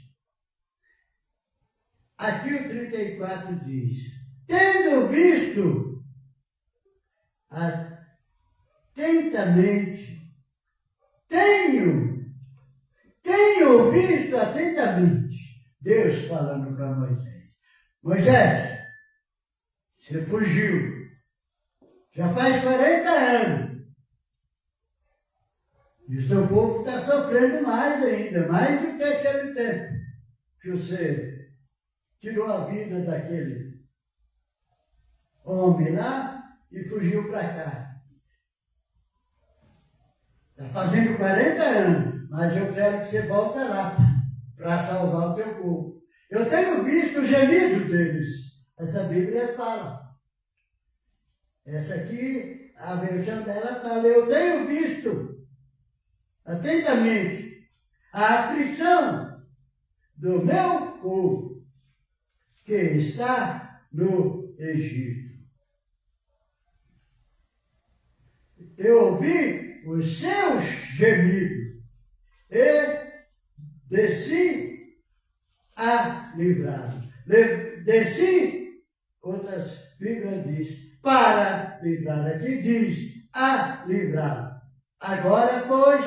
Aqui o 34 diz, tendo visto atentamente, tenho visto atentamente, Deus falando para Moisés. Moisés, você fugiu, já faz 40 anos, e o seu povo está sofrendo mais ainda, mais do que aquele tempo que você tirou a vida daquele homem lá e fugiu para cá. Está fazendo 40 anos, mas eu quero que você volte lá para salvar o teu povo. Eu tenho visto o gemido deles. Essa Bíblia fala. Essa aqui, a versão dela fala, eu tenho visto atentamente a aflição do meu povo que está no Egito. Eu ouvi os seus gemidos e desci a livrá-los. Desci, outras Bíblias dizem, para livrar. Aqui diz, a livrá-los. Agora, pois,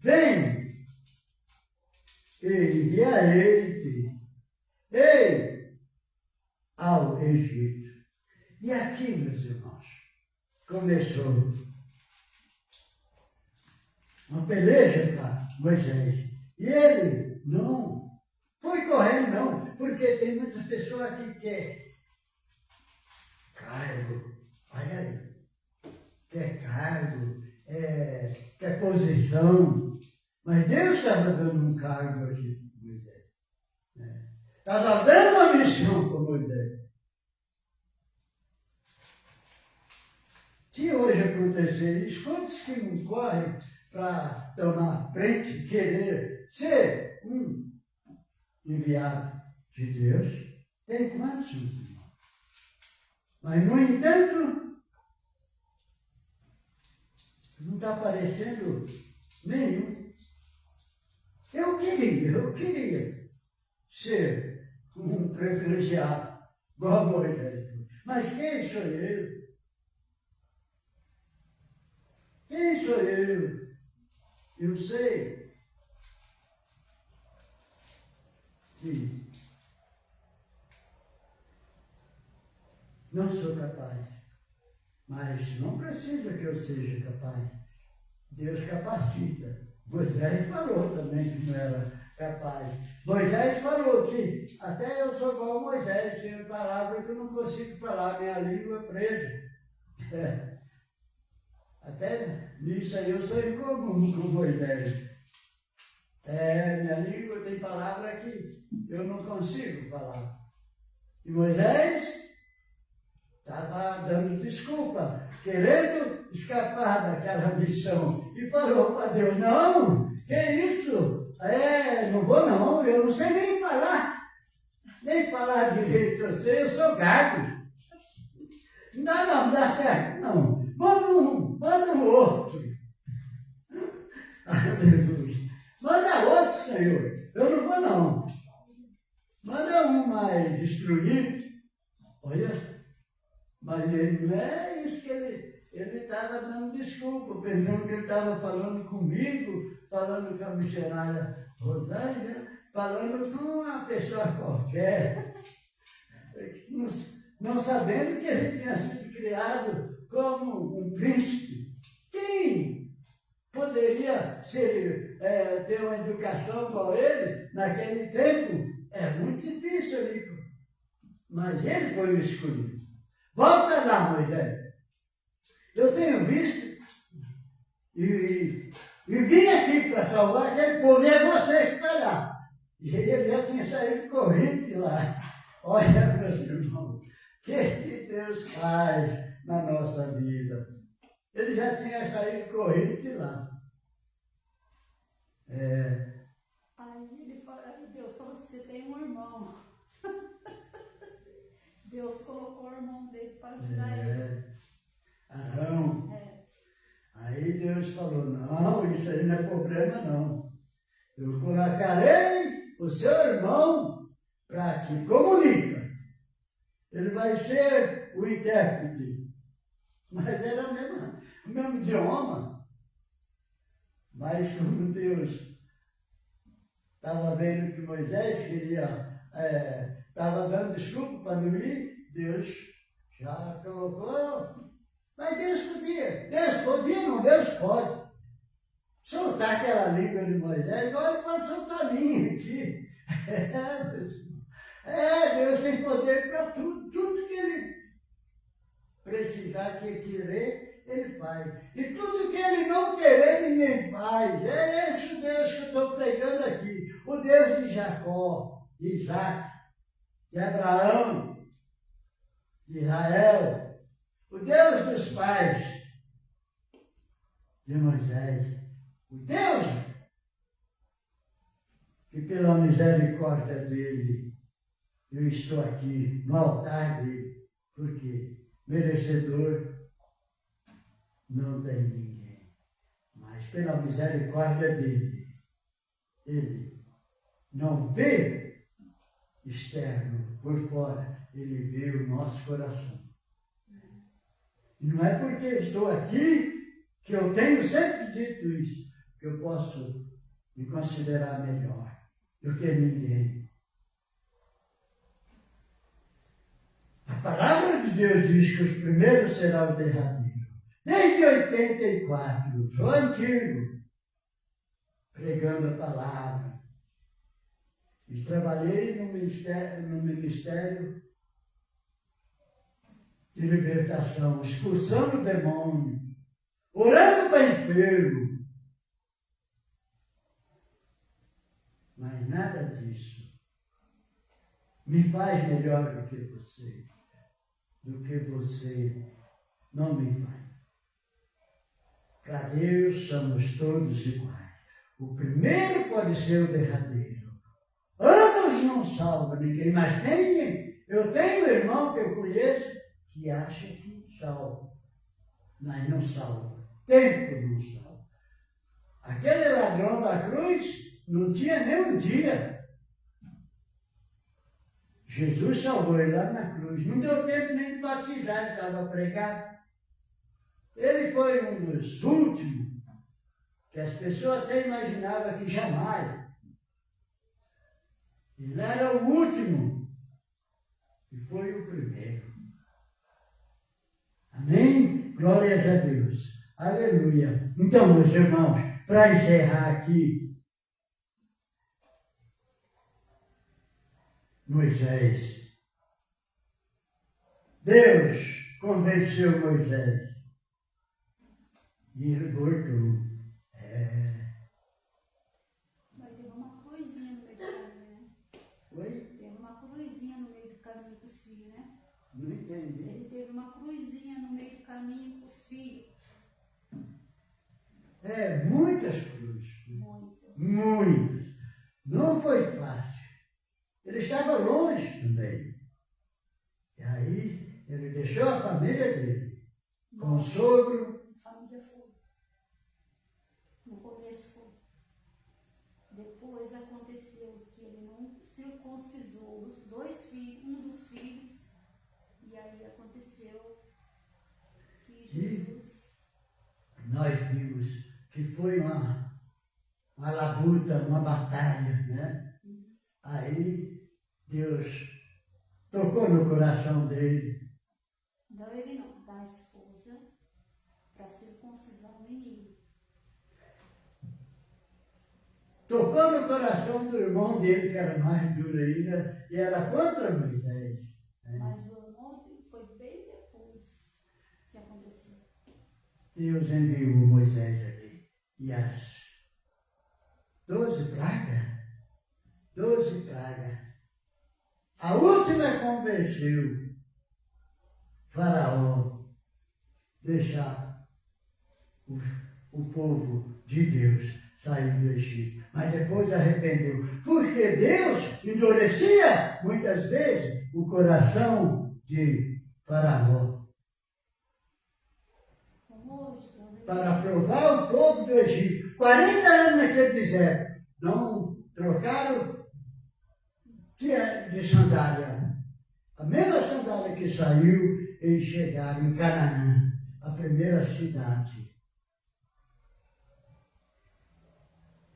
vem e enviarei-te ao Egito. E aqui, meus irmãos, começou uma peleja para Moisés. E ele não foi correndo, não, porque tem muitas pessoas que querem cargo, olha aí, quer cargo, quer posição, mas Deus estava dando um cargo aqui para Moisés. Estava dando uma missão para Moisés. Se hoje acontecer isso, quantos que não correm para tomar frente, querer ser um enviado de Deus? Tem quantos, irmão? Mas, no entanto, não está aparecendo nenhum. Eu queria ser um privilegiado, igual a Moisés. Mas quem sou eu? Quem sou eu? Eu sei que não sou capaz, mas não precisa que eu seja capaz. Deus capacita. Moisés falou também que não era capaz. Moisés falou que até eu sou igual a Moisés, tenho palavras que eu não consigo falar, minha língua é presa. Até nisso aí eu sou incomum com Moisés. Minha língua tem palavra que eu não consigo falar. E Moisés estava dando desculpa, querendo escapar daquela missão. E falou para Deus, não, que isso? Não vou não, eu não sei nem falar direito, eu sou gago. Não dá certo, não. Manda um outro. Aleluia. Manda outro, Senhor. Eu não vou não. Manda um mais instruído. Olha, mas ele não é isso que ele estava dando desculpa, pensando que ele estava falando comigo, falando com a missionária Rosângela, falando com uma pessoa qualquer. Não sabendo que ele tinha sido criado como um príncipe. Quem poderia ter uma educação igual ele naquele tempo? É muito difícil ali. Mas ele foi o escolhido. Volta lá, Moisés. Eu tenho visto e vim aqui para salvar aquele povo, e é você que vai lá. E ele já tinha saído correndo de lá. Olha, meus irmãos, o que Deus faz na nossa vida? Ele já tinha saído correndo de lá. Aí Deus falou, você tem um irmão. Deus colocou o irmão dele para ajudar ele. Arão. Aí Deus falou, não, isso aí não é problema não. Eu colocarei o seu irmão para te comunicar. Ele vai ser o intérprete. Mas era o mesmo idioma. Mas como Deus estava vendo que Moisés estava dando desculpa para não ir, Deus já colocou. Mas Deus podia não, Deus pode. Soltar aquela língua de Moisés, igual ele pode soltar a minha aqui. Deus tem poder para tudo que ele precisar, que querer, ele faz. E tudo que ele não querer, ninguém faz. É esse Deus que eu estou pregando aqui. O Deus de Jacó, de Isaac, de Abraão, de Israel. O Deus dos pais de Moisés. O Deus que pela misericórdia dele eu estou aqui no altar dele, porque merecedor não tem ninguém, mas pela misericórdia dele, ele não vê externo, por fora, ele vê o nosso coração. E não é porque estou aqui que eu tenho sempre dito isso, que eu posso me considerar melhor do que ninguém. A palavra de Deus diz que os primeiros serão o derradeiro. Desde 84, sou antigo, pregando a palavra. E trabalhei no ministério de libertação, expulsando o demônio, orando para enfermo. Mas nada disso me faz melhor do que você. Do que você não me faz. Para Deus somos todos iguais. O primeiro pode ser o derradeiro. Anos não salva ninguém, mas eu tenho um irmão que eu conheço que acha que salva. Mas não salva. Tempo não salva. Aquele ladrão da cruz não tinha nem um dia. Jesus salvou ele lá na cruz. Não deu tempo nem de batizar, estava pregado. Ele foi um dos últimos que as pessoas até imaginavam que jamais. Ele era o último e foi o primeiro. Amém? Glórias a Deus. Aleluia. Então, meus irmãos, para encerrar aqui, Moisés. Deus convenceu Moisés. E ele voltou. Mas teve uma cruzinha no meio do caminho, né? Oi? Teve uma cruzinha no meio do caminho com os filhos, né? Não entendi. Ele teve uma cruzinha no meio do caminho com os filhos. Muitas cruzes. Muitas. Muitas. Não foi fácil. Ele estava longe também. E aí, ele deixou a família dele. Com o sogro. A família foi. No começo foi. Depois aconteceu que ele não circuncisou os dois filhos, um dos filhos. E aí aconteceu que Jesus... Nós vimos que foi uma labuta, uma batalha, né? Aí Deus tocou no coração dele. Não, ele não, da esposa, para circuncisar o menino. Tocou no coração do irmão dele, que era mais duro ainda, e era contra Moisés. Né? Mas o irmão foi bem depois que aconteceu. Deus enviou Moisés ali. E as 12 pragas. A última convenceu Faraó deixar o povo de Deus sair do Egito. Mas depois arrependeu. Porque Deus endurecia muitas vezes o coração de Faraó. Como hoje, Para provar o povo do Egito. 40 anos naquele deserto. Não trocaram de sandália. A mesma sandália que saiu, eles chegaram em Canaã, a primeira cidade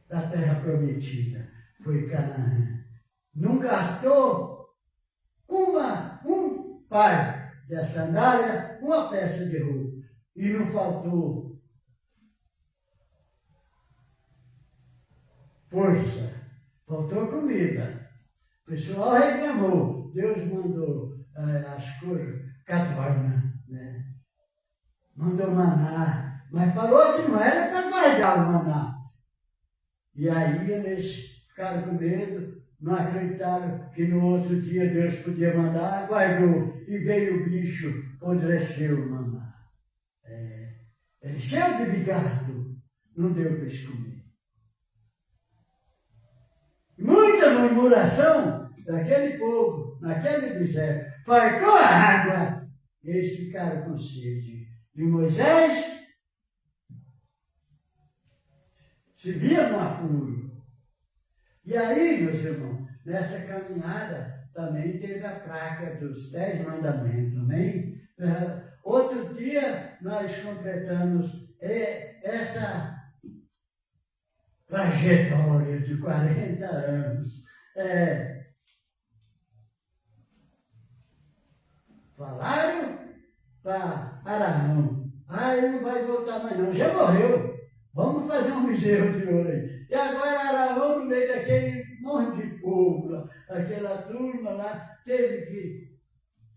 da terra prometida. Foi Canaã. Não gastou um par de sandália, uma peça de roupa. E não faltou força, faltou comida. O pessoal reclamou. Deus mandou as coisas, cadorna, né? Mandou maná, mas falou que não era para guardar o maná. E aí eles ficaram com medo, não acreditaram que no outro dia Deus podia mandar, guardou. E veio o bicho, apodreceu o maná. Cheio de bigardo, não deu para eles comer. Muita murmuração daquele povo, naquele deserto. Fartou a água, eles ficaram com sede. E Moisés se via no apuro. E aí, meus irmãos, nessa caminhada também teve a placa dos 10 mandamentos, amém? Outro dia nós completamos essa trajetória de 40 anos. Falaram para Araão, ele não vai voltar mais não, já morreu. Vamos fazer um bezerro de ouro aí. E agora Araão, no meio daquele monte de povo, lá, aquela turma lá, teve que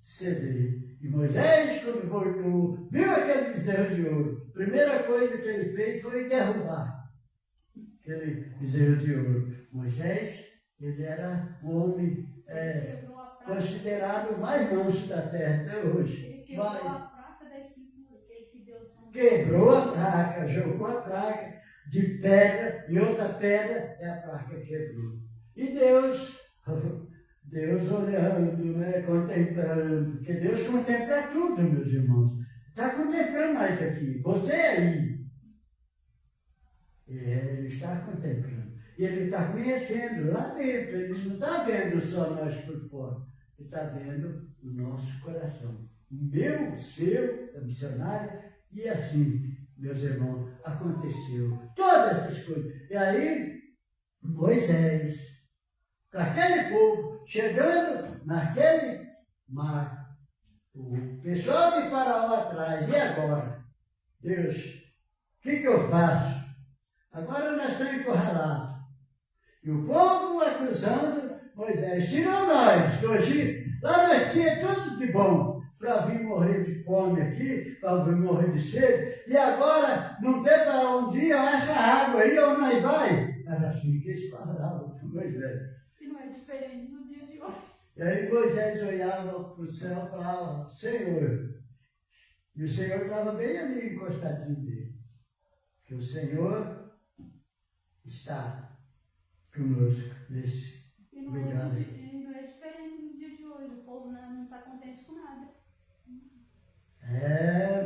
ceder. E Moisés, quando voltou, viu aquele bezerro de ouro. Primeira coisa que ele fez foi derrubar aquele bezerro de ouro. Moisés, ele era um homem considerado o mais manso da terra até hoje. Ele quebrou a placa da escritura, que Deus mandou. Quebrou a placa, jogou a placa de pedra e outra pedra e a placa quebrou. E Deus olhando, né, contemplando, porque Deus contempla tudo, meus irmãos. Está contemplando nós aqui, você aí. Ele está contemplando. E ele está conhecendo lá dentro, ele não está vendo só nós por fora. está vendo o nosso coração. O meu, o seu, da missionária, e assim, meus irmãos, aconteceu. Todas essas coisas. E aí, Moisés, com aquele povo, chegando naquele mar, o pessoal de Faraó atrás, e agora? Deus, o que eu faço? Agora nós estamos encurralados. E o povo acusando Moisés, tirou nós do Egito. Lá nós tínhamos tudo de bom para vir morrer de fome aqui, para vir morrer de sede. E agora não tem para onde ir, essa água aí, onde nós vai? Era assim que eles falavam com Moisés. E não é diferente no dia de hoje. E aí Moisés olhava para o céu e falava, Senhor. E o Senhor estava bem ali encostadinho dele. Porque o Senhor está conosco nesse E não lugar. é diferente no dia de hoje. O povo não está contente com nada.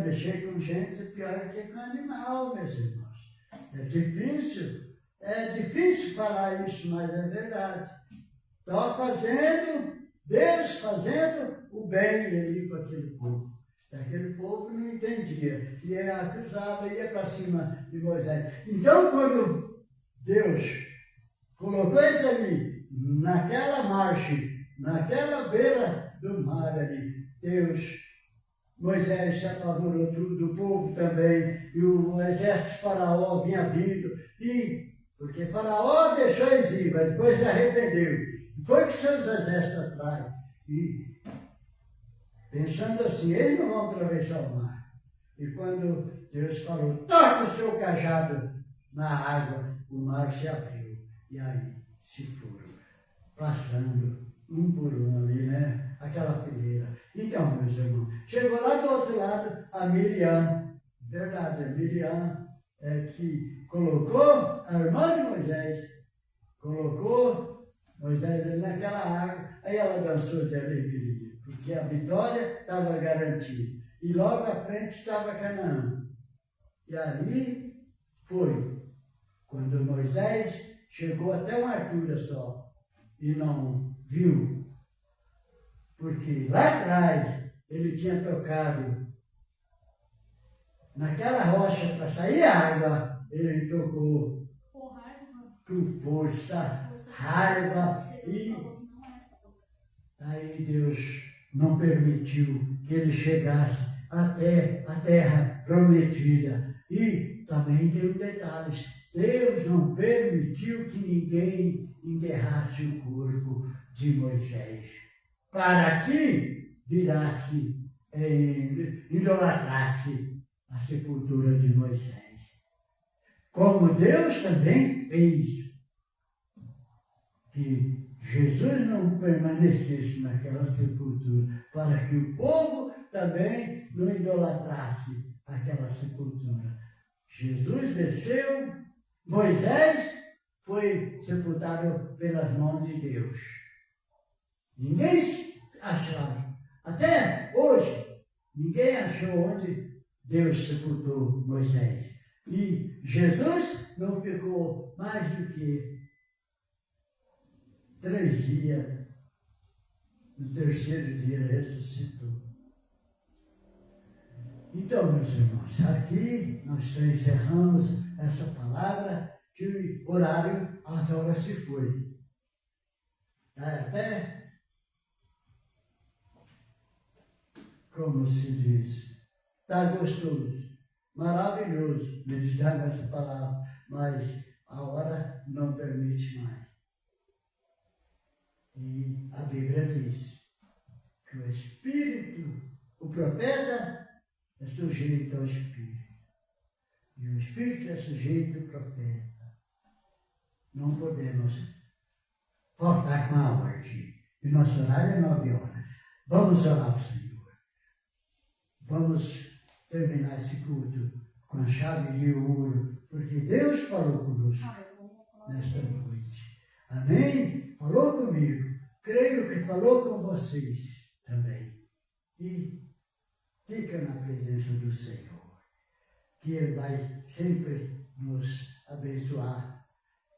Mexer com gente é pior que com animal, meus irmãos. É difícil falar isso, mas é verdade. Está fazendo, Deus fazendo o bem ali com aquele povo. E aquele povo não entendia. E acusava, ia para cima de Moisés. Então, quando Deus colocou eles ali, naquela margem, naquela beira do mar ali, Moisés se apavorou tudo, o povo também, e o exército de Faraó vinha vindo, porque Faraó deixou eles ir, mas depois se arrependeu, e foi com seus exércitos atrás, e pensando assim, eles não vão atravessar o mar. E quando Deus falou, toca o seu cajado na água, o mar se abriu, e aí se foram, passando um por um ali, né? Aquela fileira. Então, meus irmãos, chegou lá do outro lado a Miriam. Verdade, a Miriam que colocou, a irmã de Moisés, colocou Moisés ali naquela água, aí ela dançou de alegria, porque a vitória estava garantida. E logo à frente estava Canaã. E aí foi, quando Moisés chegou até uma altura só, e não viu, porque lá atrás ele tinha tocado naquela rocha para sair água, ele tocou com força, raiva, e aí Deus não permitiu que ele chegasse até a terra prometida. E também tem um detalhe, Deus não permitiu que ninguém enterrasse o corpo de Moisés, para que virasse, idolatrasse a sepultura de Moisés. Como Deus também fez que Jesus não permanecesse naquela sepultura, para que o povo também não idolatrasse aquela sepultura. Jesus desceu, Moisés foi sepultado pelas mãos de Deus. Ninguém achava, até hoje, ninguém achou onde Deus sepultou Moisés. E Jesus não ficou mais do que 3 dias. No terceiro dia ele ressuscitou. Então, meus irmãos, aqui nós encerramos essa palavra, que o horário, as horas se foi. Até, como se diz, está gostoso, maravilhoso meditar nessa palavra, mas a hora não permite mais. E a Bíblia diz que o Espírito, o profeta, é sujeito ao Espírito. E o Espírito é sujeito ao profeta. Não podemos faltar com a ordem. E nosso horário é 9 horas. Vamos orar ao Senhor. Vamos terminar esse culto com a chave de ouro, porque Deus falou conosco nesta noite. Amém? Falou comigo. Creio que falou com vocês também. E fica na presença do Senhor, que Ele vai sempre nos abençoar.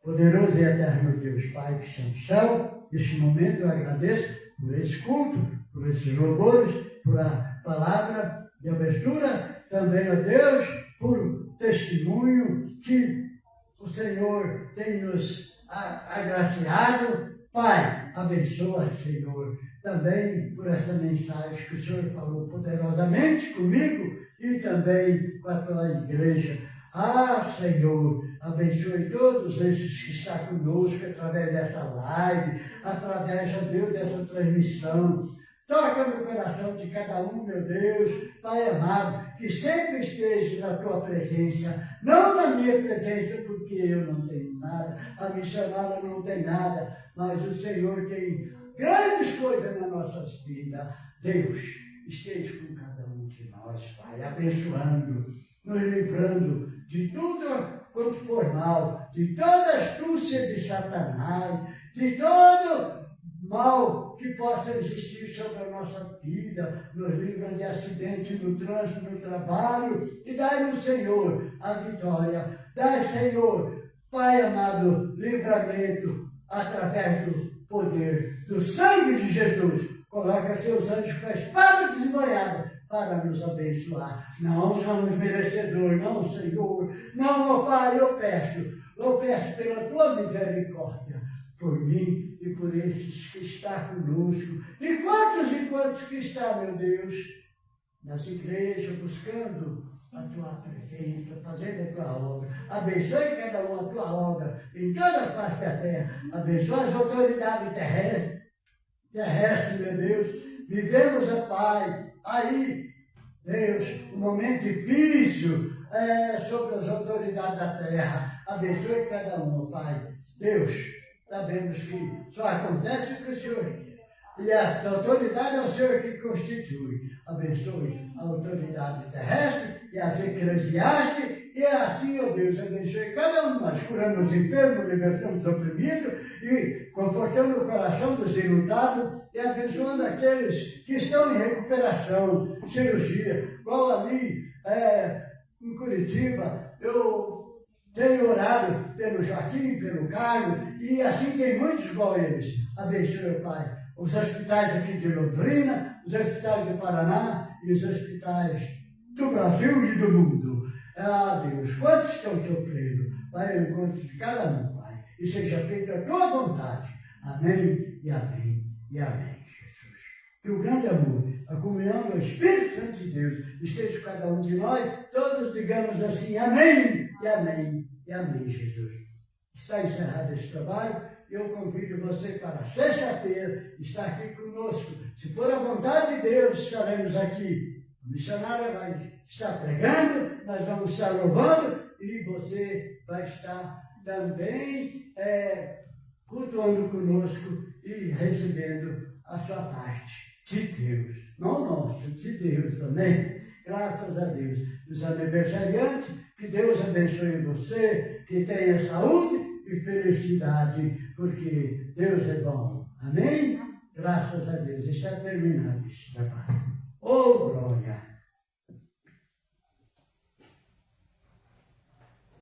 Poderoso e eterno Deus, Pai que está no céu, neste momento eu agradeço por esse culto, por esses louvores, por a palavra de abertura, também, ó Deus, por o testemunho que o Senhor tem nos agraciado. Pai, abençoa, Senhor, também por essa mensagem que o Senhor falou poderosamente comigo e também com a tua igreja. Senhor, abençoe todos esses que estão conosco através dessa live, através, ó Deus, dessa transmissão. Toca no coração de cada um, meu Deus, Pai amado, que sempre esteja na tua presença, não na minha presença, porque eu não tenho nada, a missionária não tem nada, mas o Senhor tem grandes coisas nas nossas vidas. Deus, esteja com cada um de nós, Pai, abençoando, nos livrando de tudo quanto for mal, de toda astúcia de Satanás, de todo mal que possa existir sobre a nossa vida, nos livra de acidente no trânsito, no trabalho, e dai-nos, Senhor, a vitória. Dai, Senhor, Pai amado, livramento através do poder do sangue de Jesus. Coloca seus anjos com a espada desbanhada para nos abençoar. Não somos merecedores, não, Senhor. Não, meu Pai, eu peço pela tua misericórdia, por mim e por esses que estão conosco. E quantos que estão, meu Deus, nessa igreja, buscando a tua presença, fazendo a tua obra. Abençoe cada um a tua obra em toda a face da terra. Abençoe as autoridades terrestres, meu Deus. Vivemos, ó Pai, aí, Deus, um momento difícil sobre as autoridades da terra. Abençoe cada um, ó Pai. Deus, sabemos que só acontece o que o Senhor quer. E a autoridade é o Senhor que constitui. Abençoe a autoridade terrestre e as eclesiásticas. E assim, ó Deus, abençoe cada um de nós, curando os enfermos, libertando os oprimidos e confortando o coração dos enlutados e abençoando aqueles que estão em recuperação, cirurgia. Igual ali em Curitiba, eu tenho orado pelo Joaquim, pelo Carlos, e assim tem muitos igual eles. Abençoe, Pai, os hospitais aqui de Londrina, os hospitais do Paraná e os hospitais do Brasil e do mundo. Deus, quantos estão sofrendo? Vai ao encontro de cada um, Pai, e seja feita a tua vontade. Amém e amém e amém, Jesus. Que o grande amor, a comunhão do Espírito Santo de Deus esteja com cada um de nós, todos digamos assim, amém e amém e amém, Jesus. Está encerrado esse trabalho. Eu convido você para sexta-feira estar aqui conosco. Se for a vontade de Deus, estaremos aqui. A missionária vai estar pregando, nós vamos estar louvando e você vai estar também cultuando conosco e recebendo a sua parte de Deus. Não nosso, de Deus também. Graças a Deus. Os aniversariantes, que Deus abençoe você, que tenha saúde e felicidade, porque Deus é bom. Amém? Graças a Deus. Está terminado esse trabalho.